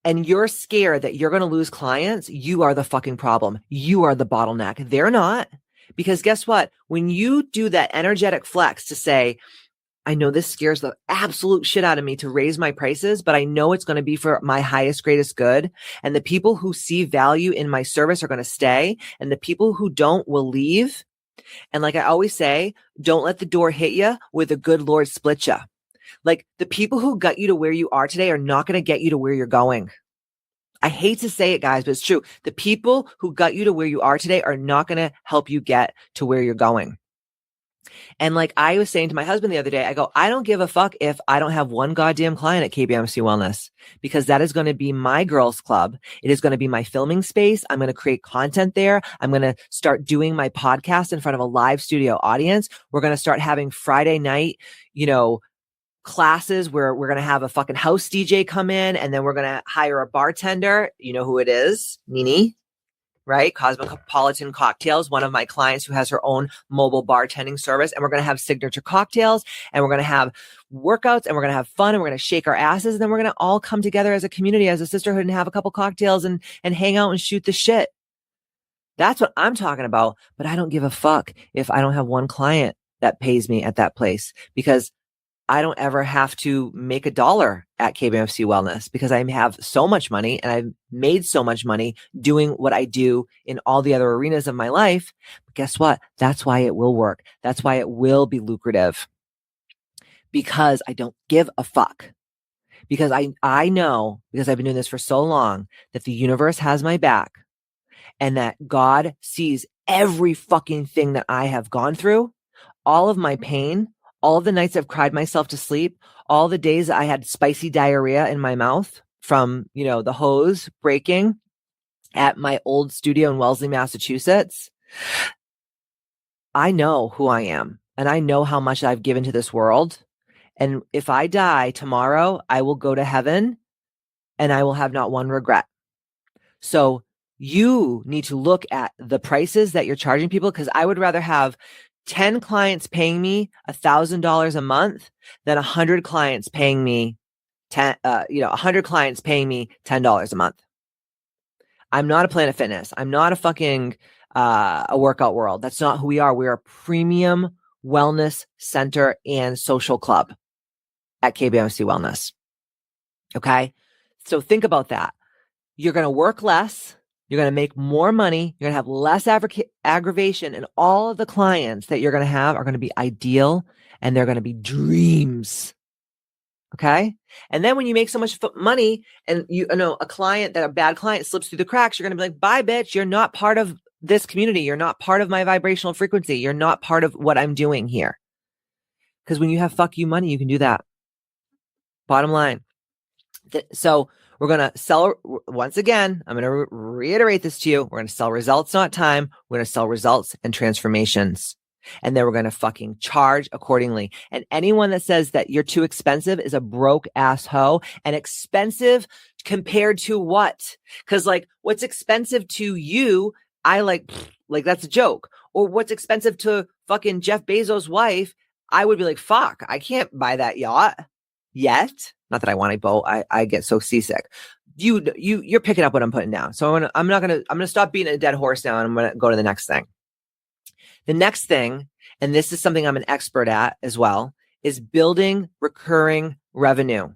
and you're scared that you're going to lose clients, you are the fucking problem. You are the bottleneck. They're not. Because guess what? When you do that energetic flex to say, I know this scares the absolute shit out of me to raise my prices, but I know it's going to be for my highest, greatest good. And the people who see value in my service are going to stay. And the people who don't will leave. And like I always say, don't let the door hit you with a good Lord split you. Like the people who got you to where you are today are not going to get you to where you're going. I hate to say it, guys, but it's true. The people who got you to where you are today are not going to help you get to where you're going. And like I was saying to my husband the other day, I go, I don't give a fuck if I don't have one goddamn client at KBMC Wellness, because that is going to be my girls club. It is going to be my filming space. I'm going to create content there. I'm going to start doing my podcast in front of a live studio audience. We're going to start having Friday night, classes where we're going to have a fucking house DJ come in, and then we're going to hire a bartender. You know who it is? Nini. Right? Cosmopolitan Cocktails, one of my clients who has her own mobile bartending service. And we're going to have signature cocktails, and we're going to have workouts, and we're going to have fun, and we're going to shake our asses. And then we're going to all come together as a community, as a sisterhood, and have a couple cocktails and hang out and shoot the shit. That's what I'm talking about. But I don't give a fuck if I don't have one client that pays me at that place, because I don't ever have to make $1 at KBMC Wellness, because I have so much money and I've made so much money doing what I do in all the other arenas of my life. But guess what? That's why it will work. That's why it will be lucrative, because I don't give a fuck. Because I know, because I've been doing this for so long, that the universe has my back, and that God sees every fucking thing that I have gone through, all of my pain, all of the nights I've cried myself to sleep, all the days I had spicy diarrhea in my mouth from, the hose breaking at my old studio in Wellesley, Massachusetts. I know who I am, and I know how much I've given to this world. And if I die tomorrow, I will go to heaven, and I will have not one regret. So you need to look at the prices that you're charging people, because I would rather have 10 clients paying me $1,000 a month than 100 clients paying me 100 clients paying me $10 a month. I'm not a Planet Fitness. I'm not a fucking a workout world. That's not who we are. We're a premium wellness center and social club at KBMC Wellness. Okay. So think about that. You're going to work less. You're going to make more money. You're going to have less aggravation, and all of the clients that you're going to have are going to be ideal, and they're going to be dreams. Okay. And then when you make so much money and you know, a bad client slips through the cracks, you're going to be like, bye, bitch. You're not part of this community. You're not part of my vibrational frequency. You're not part of what I'm doing here. Because when you have fuck you money, you can do that. Bottom line. So we're going to sell, once again, I'm going to reiterate this to you. We're going to sell results, not time. We're going to sell results and transformations. And then we're going to fucking charge accordingly. And anyone that says that you're too expensive is a broke ass hoe. And expensive compared to what? Because like what's expensive to you, I like that's a joke. Or what's expensive to fucking Jeff Bezos' wife, I would be like, fuck, I can't buy that yacht yet. Not that I want a boat. I get so seasick. You're picking up what I'm putting down. So I'm gonna stop being a dead horse now, and I'm gonna go to the next thing. The next thing, and this is something I'm an expert at as well, is building recurring revenue.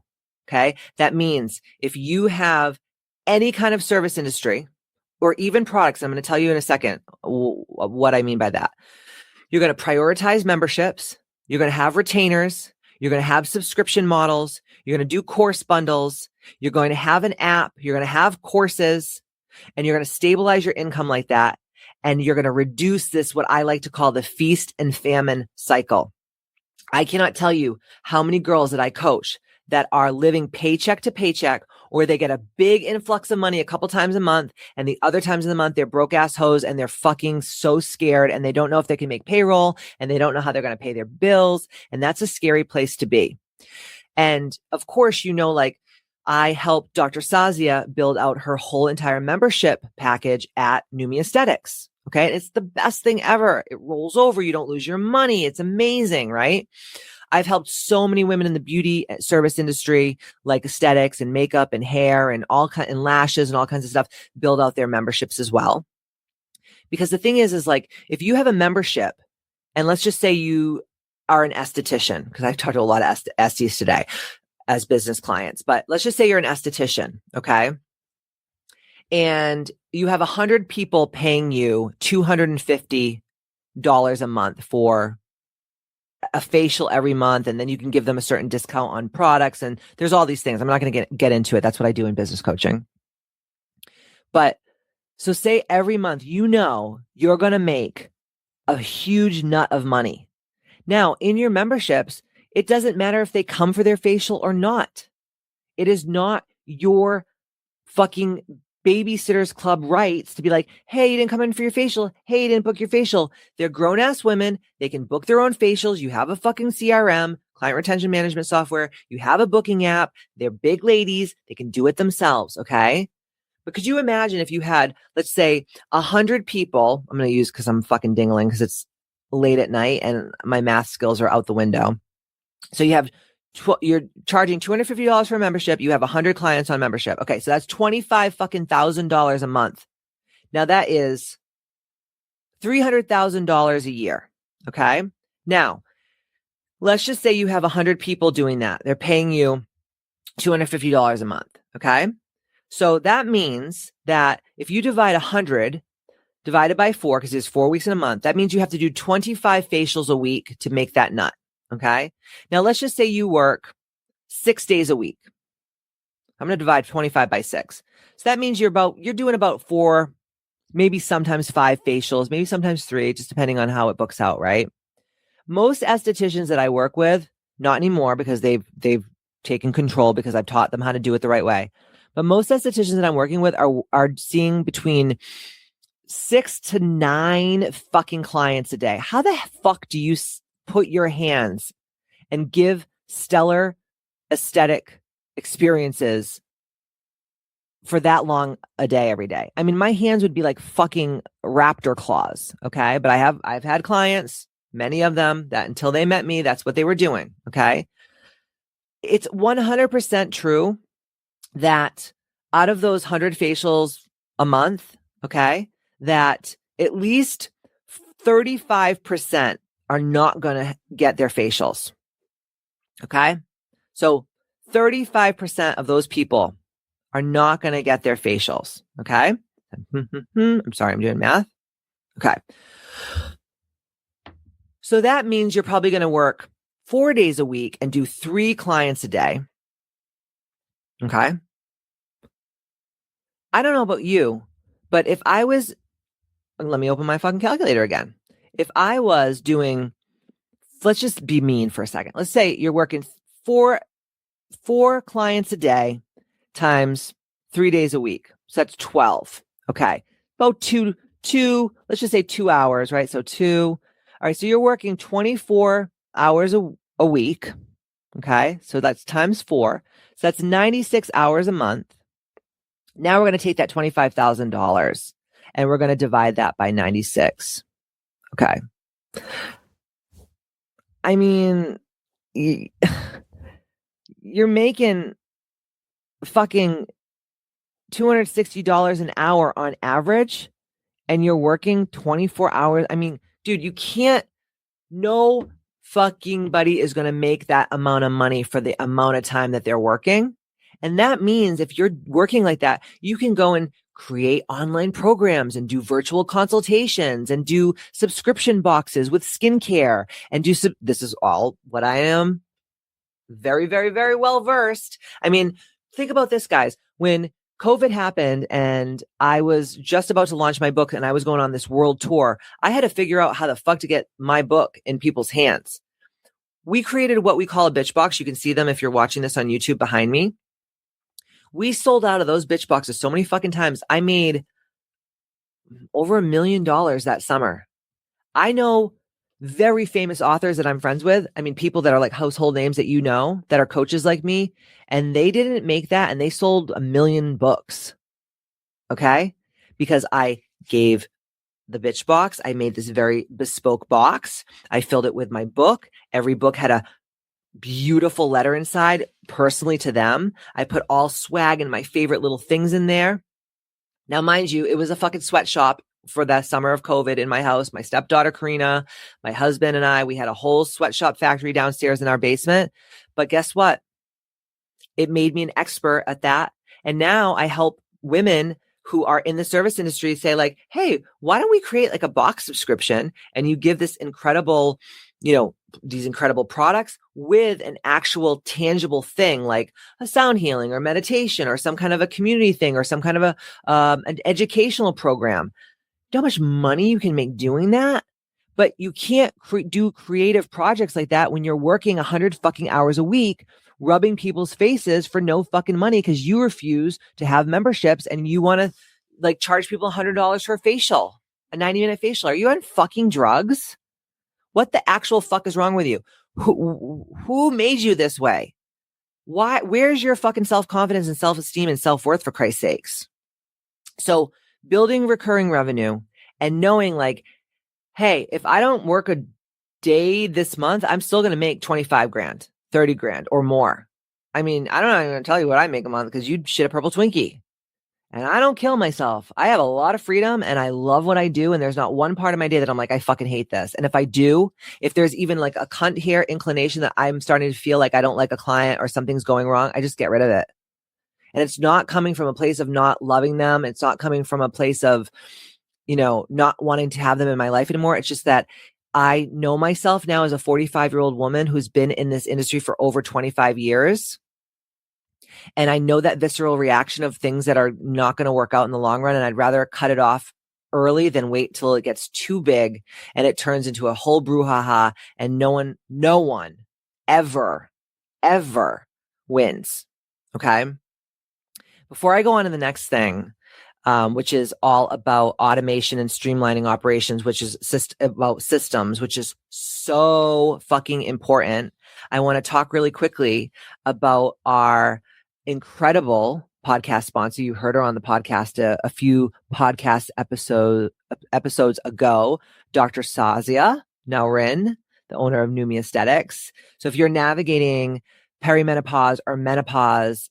Okay. That means if you have any kind of service industry or even products, I'm going to tell you in a second what I mean by that. You're going to prioritize memberships. You're going to have retainers. You're going to have subscription models. You're going to do course bundles. You're going to have an app. You're going to have courses, and you're going to stabilize your income like that. And you're going to reduce this, what I like to call the feast and famine cycle. I cannot tell you how many girls that I coach that are living paycheck to paycheck, or they get a big influx of money a couple times a month, and the other times in the month, they're broke ass hoes and they're fucking so scared, and they don't know if they can make payroll, and they don't know how they're going to pay their bills. And that's a scary place to be. And of course, you know, like I helped Dr. Sazia build out her whole entire membership package at Numi Aesthetics. Okay. And it's the best thing ever. It rolls over. You don't lose your money. It's amazing, right? I've helped so many women in the beauty service industry, like aesthetics and makeup and hair and and lashes and all kinds of stuff, build out their memberships as well. Because the thing is like, if you have a membership, and let's just say you are an esthetician, because I've talked to a lot of esties today as business clients, but let's just say you're an esthetician. Okay. And you have 100 people paying you $250 a month for a facial every month. And then you can give them a certain discount on products. And there's all these things. I'm not going to get into it. That's what I do in business coaching. But so say every month, you know, you're going to make a huge nut of money. Now in your memberships, it doesn't matter if they come for their facial or not. It is not your fucking Babysitters Club rights to be like, hey, you didn't come in for your facial. Hey, you didn't book your facial. They're grown ass women. They can book their own facials. You have a fucking CRM, client retention management software. You have a booking app. They're big ladies. They can do it themselves. Okay. But could you imagine if you had, let's say 100 people, I'm going to use, cause I'm fucking dingling because it's late at night and my math skills are out the window. So you have you're charging $250 for a membership. You have 100 clients on membership. Okay. So that's $25,000 a month. Now that is $300,000 a year. Okay. Now let's just say you have 100 people doing that. They're paying you $250 a month. Okay. So that means that if you divide 100 divided by 4, because there's 4 weeks in a month, that means you have to do 25 facials a week to make that nut. Okay. Now let's just say you work 6 days a week. I'm going to divide 25 by 6. So that means you're doing about 4, maybe sometimes 5 facials, maybe sometimes 3, just depending on how it books out. Right. Most estheticians that I work with, not anymore because they've taken control because I've taught them how to do it the right way. But most estheticians that I'm working with are seeing between 6 to 9 fucking clients a day. How the fuck do you put your hands and give stellar aesthetic experiences for that long a day every day? I mean, my hands would be like fucking raptor claws. Okay. But I've had clients, many of them, that until they met me, that's what they were doing. Okay. It's 100% true that out of those 100 facials a month, okay, that at least 35% are not going to get their facials. Okay. So 35% of those people are not going to get their facials. Okay. I'm sorry, I'm doing math. Okay. So that means you're probably going to work 4 days a week and do 3 clients a day. Okay. I don't know about you, but if I was, let me open my fucking calculator again. If I was doing, let's just be mean for a second. Let's say you're working four clients a day times 3 days a week. So that's 12. Okay. About two, let's just say 2 hours, right? So 2. All right. So you're working 24 hours a week. Okay. So that's times 4. So that's 96 hours a month. Now we're going to take that $25,000 and we're going to divide that by 96. Okay. I mean, you're making fucking $260 an hour on average and you're working 24 hours. I mean, dude, you can't, no fucking buddy is going to make that amount of money for the amount of time that they're working. And that means if you're working like that, you can go and create online programs and do virtual consultations and do subscription boxes with skincare and do this is all what I am very, very, very well versed. I mean, think about this, guys. When COVID happened and I was just about to launch my book and I was going on this world tour, I had to figure out how the fuck to get my book in people's hands. We created what we call a bitch box. You can see them if you're watching this on YouTube behind me. We sold out of those bitch boxes so many fucking times. I made over $1 million that summer. I know very famous authors that I'm friends with. I mean, people that are like household names that you know, that are coaches like me, and they didn't make that and they sold 1 million books. Okay? Because I gave the bitch box. I made this very bespoke box. I filled it with my book. Every book had a beautiful letter inside personally to them. I put all swag and my favorite little things in there. Now, mind you, it was a fucking sweatshop for that summer of COVID in my house. My stepdaughter, Karina, my husband and I, we had a whole sweatshop factory downstairs in our basement. But guess what? It made me an expert at that. And now I help women who are in the service industry say like, hey, why don't we create like a box subscription and you give this incredible, these incredible products with an actual tangible thing like a sound healing or meditation or some kind of a community thing or some kind of an educational program. You know how much money you can make doing that? But you can't do creative projects like that when you're working 100 fucking hours a week, rubbing people's faces for no fucking money because you refuse to have memberships and you want to like charge people $100 for a facial, a 90-minute facial. Are you on fucking drugs? What the actual fuck is wrong with you? Who made you this way? Why? Where's your fucking self-confidence and self-esteem and self-worth, for Christ's sakes? So building recurring revenue and knowing like, hey, if I don't work a day this month, I'm still going to make 25 grand, 30 grand or more. I mean, I don't know. I'm going to tell you what I make a month because you'd shit a purple Twinkie. And I don't kill myself. I have a lot of freedom and I love what I do. And there's not one part of my day that I'm like, I fucking hate this. And if I do, if there's even like a cunt hair inclination that I'm starting to feel like I don't like a client or something's going wrong, I just get rid of it. And it's not coming from a place of not loving them. It's not coming from a place of, not wanting to have them in my life anymore. It's just that I know myself now as a 45-year-old woman who's been in this industry for over 25 years. And I know that visceral reaction of things that are not going to work out in the long run. And I'd rather cut it off early than wait till it gets too big and it turns into a whole brouhaha and no one ever wins. Okay. Before I go on to the next thing, which is all about automation and streamlining operations, which is about systems, which is so fucking important. I want to talk really quickly about our incredible podcast sponsor. You heard her on the podcast a few podcast episodes ago, Dr. Sazia Naurin, the owner of Numi Aesthetics. So if you're navigating perimenopause or menopause,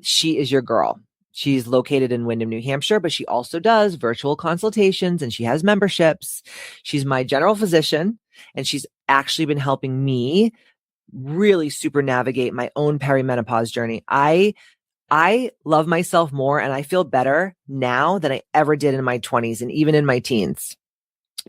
she is your girl. She's located in Windham, New Hampshire, but she also does virtual consultations and she has memberships. She's my general physician and she's actually been helping me really super navigate my own perimenopause journey. I I love myself more and I feel better now than I ever did in my 20s and even in my teens,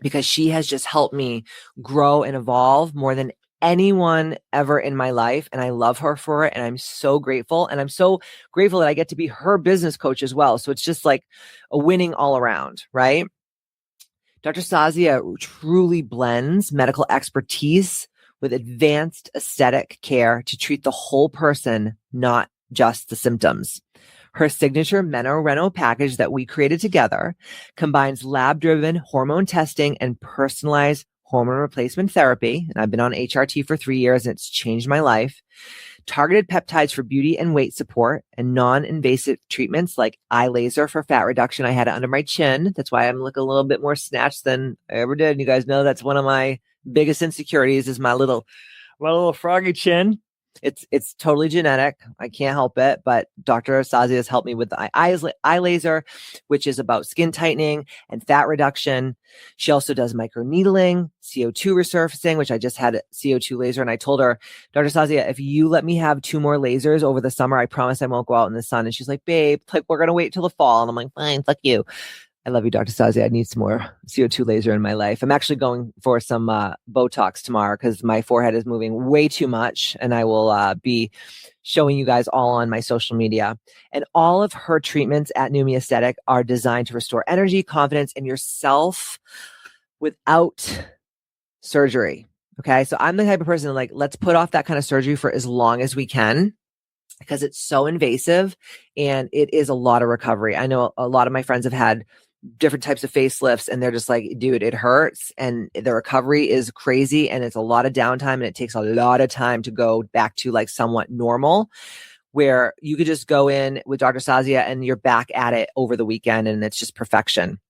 because she has just helped me grow and evolve more than anyone ever in my life. And I love her for it. And I'm so grateful. And I'm so grateful that I get to be her business coach as well. So it's just like a winning all around, right? Dr. Sazia truly blends medical expertise with advanced aesthetic care to treat the whole person, not just the symptoms. Her signature Meno-Reno package that we created together combines lab-driven hormone testing and personalized hormone replacement therapy. And I've been on HRT for 3 years and it's changed my life. Targeted peptides for beauty and weight support, and non-invasive treatments like eye laser for fat reduction. I had it under my chin. That's why I'm looking a little bit more snatched than I ever did. And you guys know that's one of my biggest insecurities is my little froggy chin. It's totally genetic. I can't help it. But Dr. Sazia has helped me with the eye laser, which is about skin tightening and fat reduction. She also does microneedling, CO2 resurfacing, which I just had a CO2 laser. And I told her, Dr. Sazia, if you let me have 2 more lasers over the summer, I promise I won't go out in the sun. And she's like, babe, like we're going to wait till the fall. And I'm like, fine, fuck you. I love you, Dr. Sazia. I need some more CO2 laser in my life. I'm actually going for some Botox tomorrow because my forehead is moving way too much. And I will be showing you guys all on my social media. And all of her treatments at Numi Aesthetic are designed to restore energy, confidence in yourself without surgery. Okay. So I'm the type of person like, let's put off that kind of surgery for as long as we can, because it's so invasive and it is a lot of recovery. I know a lot of my friends have had different types of facelifts and they're just like, dude, it hurts and the recovery is crazy and it's a lot of downtime and it takes a lot of time to go back to like somewhat normal, where you could just go in with Dr. Sazia and you're back at it over the weekend and it's just perfection.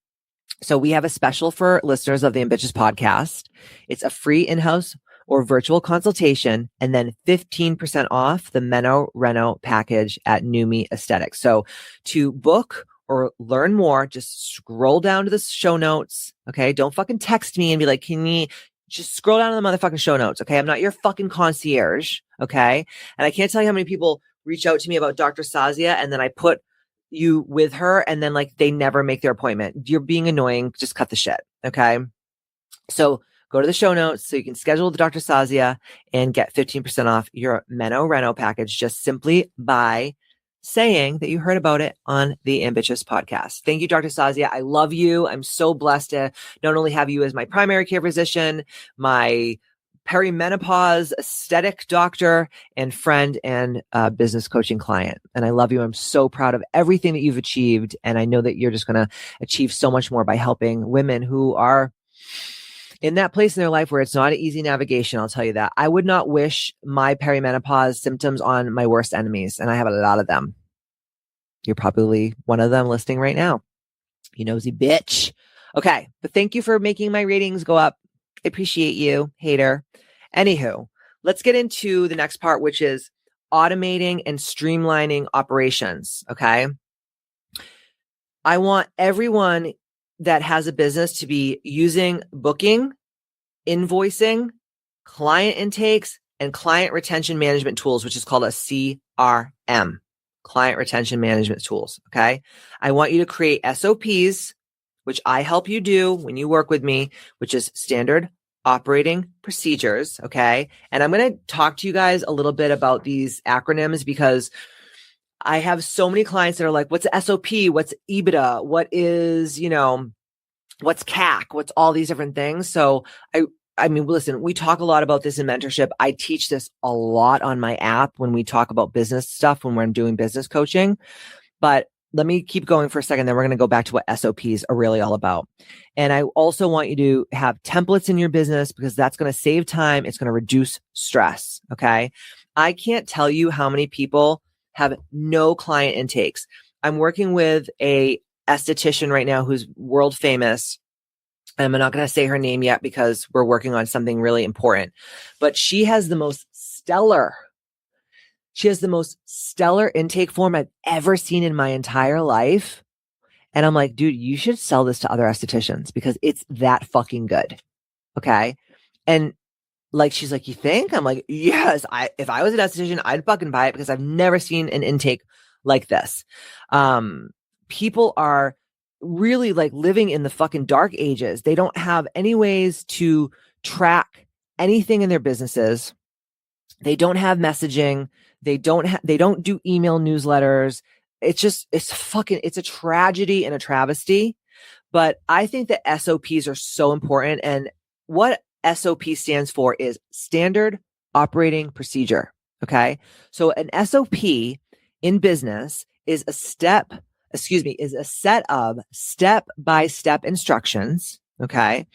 So we have a special for listeners of the Ambitious Podcast. It's a free in-house or virtual consultation, and then 15% off the Meno-Reno package at Numi Aesthetics. So to book or learn more, just scroll down to the show notes. Okay. Don't fucking text me and be like, can you just scroll down to the motherfucking show notes? Okay. I'm not your fucking concierge. Okay. And I can't tell you how many people reach out to me about Dr. Sazia and then I put you with her and then like they never make their appointment. You're being annoying. Just cut the shit. Okay. So go to the show notes so you can schedule with Dr. Sazia and get 15% off your Meno-Reno package just simply by saying that you heard about it on the Ambitious Podcast. Thank you, Dr. Sazia. I love you. I'm so blessed to not only have you as my primary care physician, my perimenopause aesthetic doctor and friend and business coaching client. And I love you. I'm so proud of everything that you've achieved. And I know that you're just going to achieve so much more by helping women who are in that place in their life where it's not an easy navigation. I'll tell you that. I would not wish my perimenopause symptoms on my worst enemies. And I have a lot of them. You're probably one of them listening right now. You nosy bitch. Okay. But thank you for making my ratings go up. I appreciate you, hater. Anywho, let's get into the next part, which is automating and streamlining operations. Okay. I want everyone that has a business to be using booking, invoicing, client intakes, and client retention management tools, which is called a CRM, client retention management tools. Okay. I want you to create SOPs, which I help you do when you work with me, which is standard operating procedures. Okay. And I'm going to talk to you guys a little bit about these acronyms because I have so many clients that are like, what's SOP? What's EBITDA? What is, what's CAC? What's all these different things? So I mean, listen, we talk a lot about this in mentorship. I teach this a lot on my app when we talk about business stuff, when we're doing business coaching, but let me keep going for a second. Then we're going to go back to what SOPs are really all about. And I also want you to have templates in your business because that's going to save time. It's going to reduce stress. Okay. I can't tell you how many people have no client intakes. I'm working with a esthetician right now who's world famous. And I'm not going to say her name yet because we're working on something really important, but she has the most stellar intake form I've ever seen in my entire life. And I'm like, dude, you should sell this to other estheticians because it's that fucking good. Okay. And like, she's like, you think? I'm like, yes, if I was an esthetician, I'd fucking buy it because I've never seen an intake like this. People are really like living in the fucking dark ages. They don't have any ways to track anything in their businesses. They don't have messaging. They don't do email newsletters. It's a tragedy and a travesty. But I think that SOPs are so important. And what SOP stands for is standard operating procedure. Okay. So an SOP in business is a set of step-by-step instructions. Okay.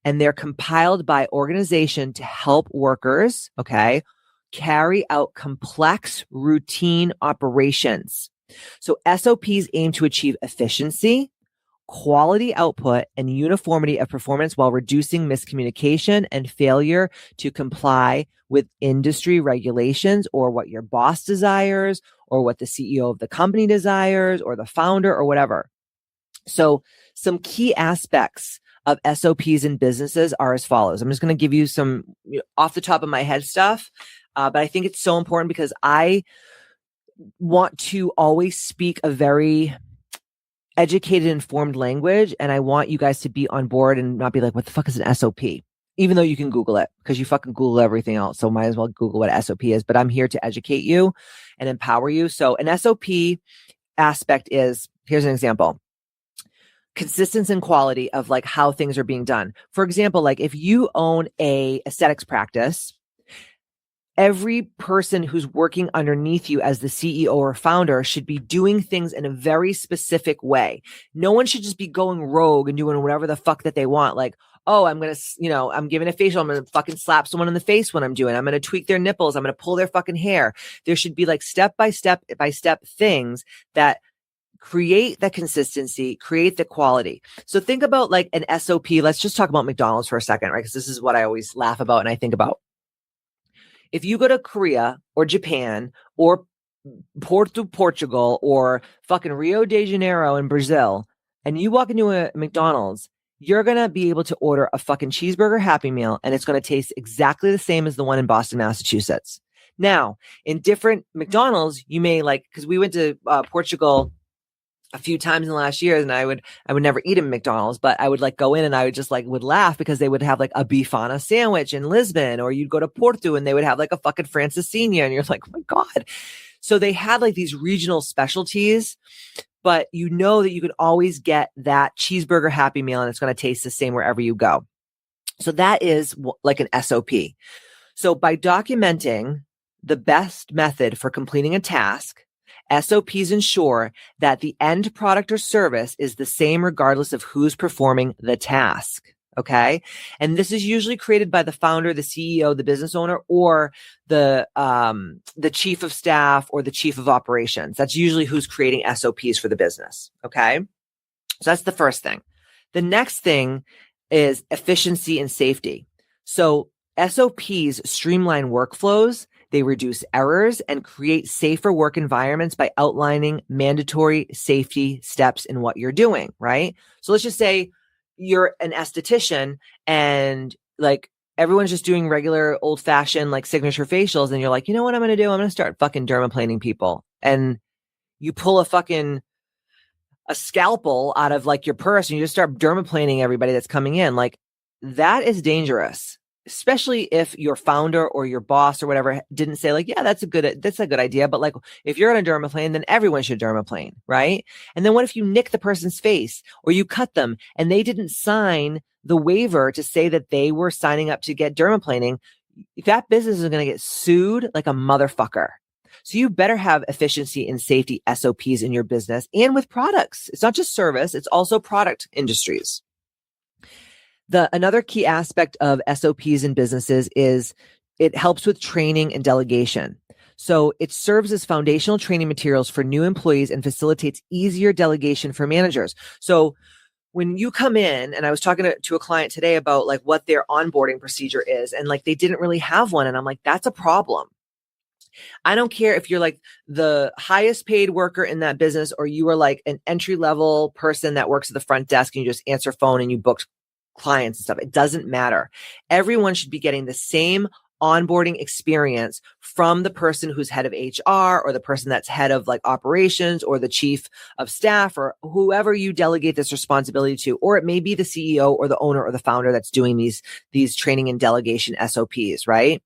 And they're compiled by organization to help workers, okay, carry out complex routine operations. So SOPs aim to achieve efficiency, quality output, and uniformity of performance while reducing miscommunication and failure to comply with industry regulations or what your boss desires or what the CEO of the company desires or the founder or whatever. So some key aspects of SOPs in businesses are as follows. I'm just going to give you some off the top of my head stuff, but I think it's so important because I want to always speak a very educated, informed language. And I want you guys to be on board and not be like, what the fuck is an SOP? Even though you can Google it because you fucking Google everything else. So might as well Google what SOP is, but I'm here to educate you and empower you. So an SOP aspect is, here's an example. Consistency and quality of like how things are being done. For example, like if you own a aesthetics practice, every person who's working underneath you as the CEO or founder should be doing things in a very specific way. No one should just be going rogue and doing whatever the fuck that they want. Like, oh, I'm going to, I'm giving a facial. I'm going to fucking slap someone in the face when I'm doing. I'm going to tweak their nipples. I'm going to pull their fucking hair. There should be like step by step things that create the consistency, create the quality. So think about like an SOP. Let's just talk about McDonald's for a second, right? Because this is what I always laugh about and I think about. If you go to Korea or Japan or Portugal or fucking Rio de Janeiro in Brazil, and you walk into a McDonald's, you're going to be able to order a fucking cheeseburger Happy Meal, and it's going to taste exactly the same as the one in Boston, Massachusetts. Now, in different McDonald's, you may like, because we went to Portugal a few times in the last year, and I would never eat at McDonald's, but I would like go in and I would just like would laugh because they would have like a bifana sandwich in Lisbon, or you'd go to Porto and they would have like a fucking Francesinha, and you're like, oh my God. So they had like these regional specialties, but you know that you could always get that cheeseburger Happy Meal and it's going to taste the same wherever you go. So that is like an SOP. So by documenting the best method for completing a task, SOPs ensure that the end product or service is the same regardless of who's performing the task. Okay. And this is usually created by the founder, the CEO, the business owner, or the chief of staff or the chief of operations. That's usually who's creating SOPs for the business. Okay. So that's the first thing. The next thing is efficiency and safety. So SOPs streamline workflows. They reduce errors and create safer work environments by outlining mandatory safety steps in what you're doing, right? So let's just say you're an esthetician and like everyone's just doing regular old fashioned like signature facials. And you're like, you know what I'm going to do? I'm going to start fucking dermaplaning people. And you pull a scalpel out of like your purse and you just start dermaplaning everybody that's coming in. Like that is dangerous. Especially if your founder or your boss or whatever didn't say like, yeah, that's a good idea. But like, if you're going to dermaplane, then everyone should dermaplane, right? And then what if you nick the person's face or you cut them and they didn't sign the waiver to say that they were signing up to get dermaplaning? That business is going to get sued like a motherfucker. So you better have efficiency and safety SOPs in your business and with products. It's not just service. It's also product industries. Another key aspect of SOPs in businesses is it helps with training and delegation. So it serves as foundational training materials for new employees and facilitates easier delegation for managers. So when you come in, and I was talking to a client today about like what their onboarding procedure is, and like they didn't really have one. And I'm like, that's a problem. I don't care if you're like the highest paid worker in that business, or you are like an entry level person that works at the front desk and you just answer phone and you book clients and stuff. It doesn't matter. Everyone should be getting the same onboarding experience from the person who's head of HR or the person that's head of like operations or the chief of staff or whoever you delegate this responsibility to, or it may be the CEO or the owner or the founder that's doing these training and delegation SOPs, right?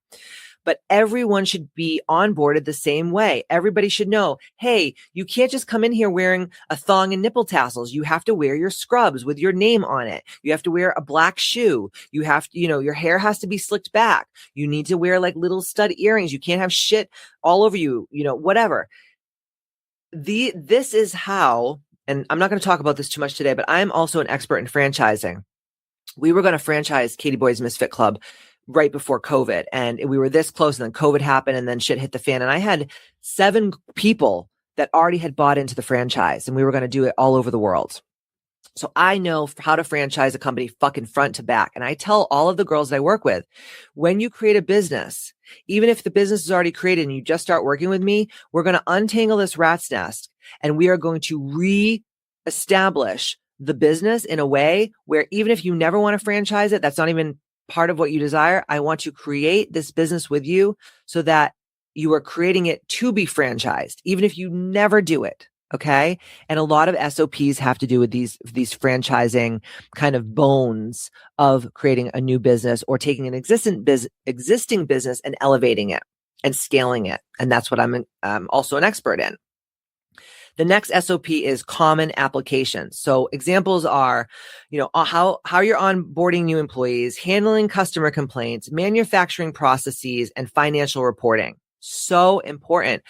But everyone should be onboarded the same way. Everybody should know, hey, you can't just come in here wearing a thong and nipple tassels. You have to wear your scrubs with your name on it. You have to wear a black shoe. You have to, your hair has to be slicked back. You need to wear like little stud earrings. You can't have shit all over you, whatever. This is how, and I'm not going to talk about this too much today, but I'm also an expert in franchising. We were going to franchise Katie Boyd's Misfit Club right before COVID. And we were this close, and then COVID happened, and then shit hit the fan. And I had 7 people that already had bought into the franchise, and we were going to do it all over the world. So I know how to franchise a company fucking front to back. And I tell all of the girls that I work with, when you create a business, even if the business is already created and you just start working with me, we're going to untangle this rat's nest, and we are going to re-establish the business in a way where even if you never want to franchise it, that's not even part of what you desire. I want to create this business with you so that you are creating it to be franchised, even if you never do it. Okay. And a lot of SOPs have to do with these franchising kind of bones of creating a new business or taking an existing business and elevating it and scaling it. And that's what I'm also an expert in. The next SOP is common applications. So examples are, how you're onboarding new employees, handling customer complaints, manufacturing processes, and financial reporting. So important.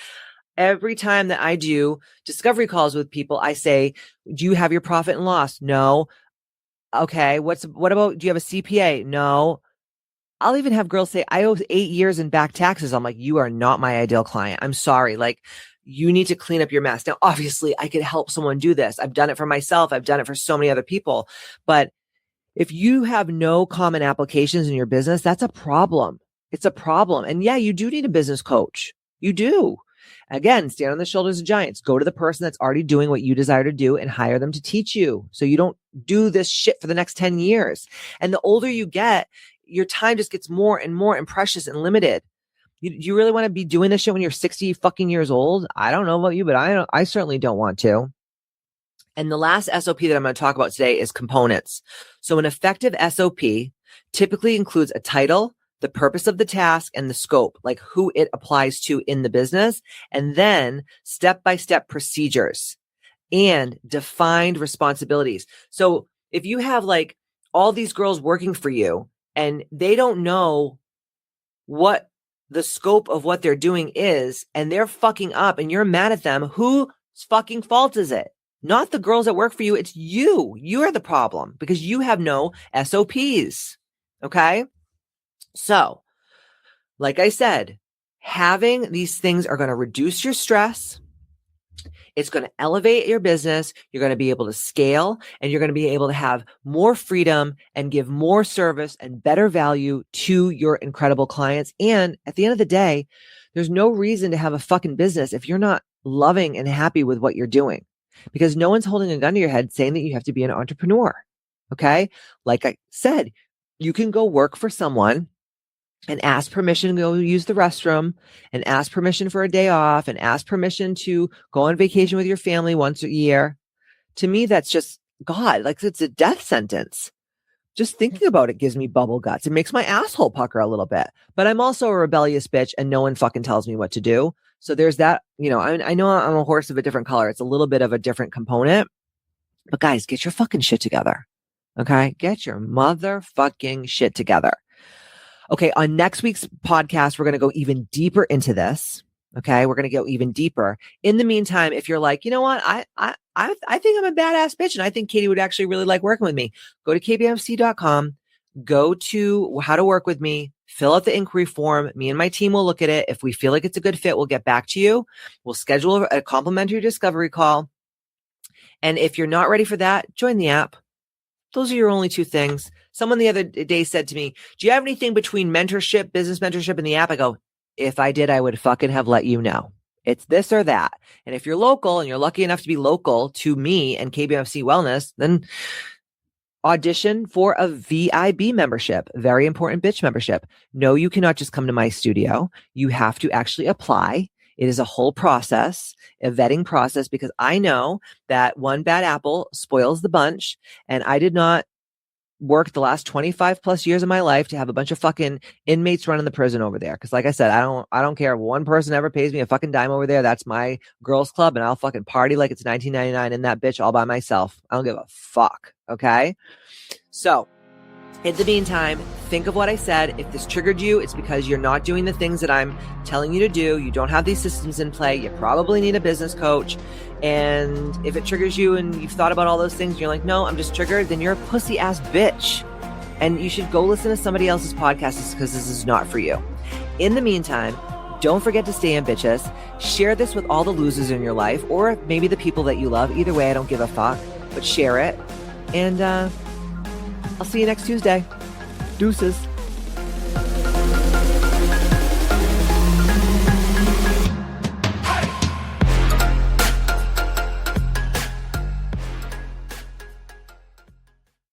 Every time that I do discovery calls with people, I say, do you have your profit and loss? No. Okay. What about, do you have a CPA? No. I'll even have girls say, I owe 8 years in back taxes. I'm like, you are not my ideal client. I'm sorry. Like, you need to clean up your mess. Now, obviously, I could help someone do this. I've done it for myself. I've done it for so many other people. But if you have no common applications in your business, that's a problem. It's a problem. And yeah, you do need a business coach. You do. Again, stand on the shoulders of giants. Go to the person that's already doing what you desire to do and hire them to teach you so you don't do this shit for the next 10 years. And the older you get, your time just gets more and more and precious and limited. You really want to be doing this shit when you're 60 fucking years old? I don't know about you, but I certainly don't want to. And the last SOP that I'm going to talk about today is components. So an effective SOP typically includes a title, the purpose of the task, and the scope, like who it applies to in the business, and then step-by-step procedures and defined responsibilities. So if you have like all these girls working for you and they don't know what the scope of what they're doing is, and they're fucking up and you're mad at them, whose fucking fault is it? Not the girls that work for you. It's you. You're the problem because you have no SOPs. Okay. So like I said, having these things are going to reduce your stress. It's going to elevate your business. You're going to be able to scale, and you're going to be able to have more freedom and give more service and better value to your incredible clients. And at the end of the day, there's no reason to have a fucking business if you're not loving and happy with what you're doing, because no one's holding a gun to your head saying that you have to be an entrepreneur. Okay. Like I said, you can go work for someone and ask permission to go use the restroom and ask permission for a day off and ask permission to go on vacation with your family once a year. To me, that's just God, like it's a death sentence. Just thinking about it gives me bubble guts. It makes my asshole pucker a little bit, but I'm also a rebellious bitch and no one fucking tells me what to do. So there's that, I know I'm a horse of a different color. It's a little bit of a different component, but guys, get your fucking shit together. Okay. Get your motherfucking shit together. Okay, on next week's podcast, we're going to go even deeper into this. Okay, we're going to go even deeper. In the meantime, if you're like, you know what, I think I'm a badass bitch, and I think Katie would actually really like working with me, go to kbmc.com, go to how to work with me, fill out the inquiry form. Me and my team will look at it. If we feel like it's a good fit, we'll get back to you. We'll schedule a complimentary discovery call. And if you're not ready for that, join the app. Those are your only 2 things. Someone the other day said to me, do you have anything between mentorship, business mentorship, and the app? I go, if I did, I would fucking have let you know. It's this or that. And if you're local and you're lucky enough to be local to me and KBMC Wellness, then audition for a VIB membership, very important bitch membership. No, you cannot just come to my studio. You have to actually apply. It is a whole process, a vetting process, because I know that one bad apple spoils the bunch. And I did not work the last 25 plus years of my life to have a bunch of fucking inmates running the prison over there. Cause like I said, I don't care if one person ever pays me a fucking dime over there. That's my girls club, and I'll fucking party like it's 1999 in that bitch all by myself. I don't give a fuck. Okay. So in the meantime, think of what I said. If this triggered you, it's because you're not doing the things that I'm telling you to do. You don't have these systems in play. You probably need a business coach. And if it triggers you and you've thought about all those things, and you're like, no, I'm just triggered, then you're a pussy ass bitch. And you should go listen to somebody else's podcast because this is not for you. In the meantime, don't forget to stay ambitious. Share this with all the losers in your life, or maybe the people that you love. Either way, I don't give a fuck, but share it. And I'll see you next Tuesday. Deuces.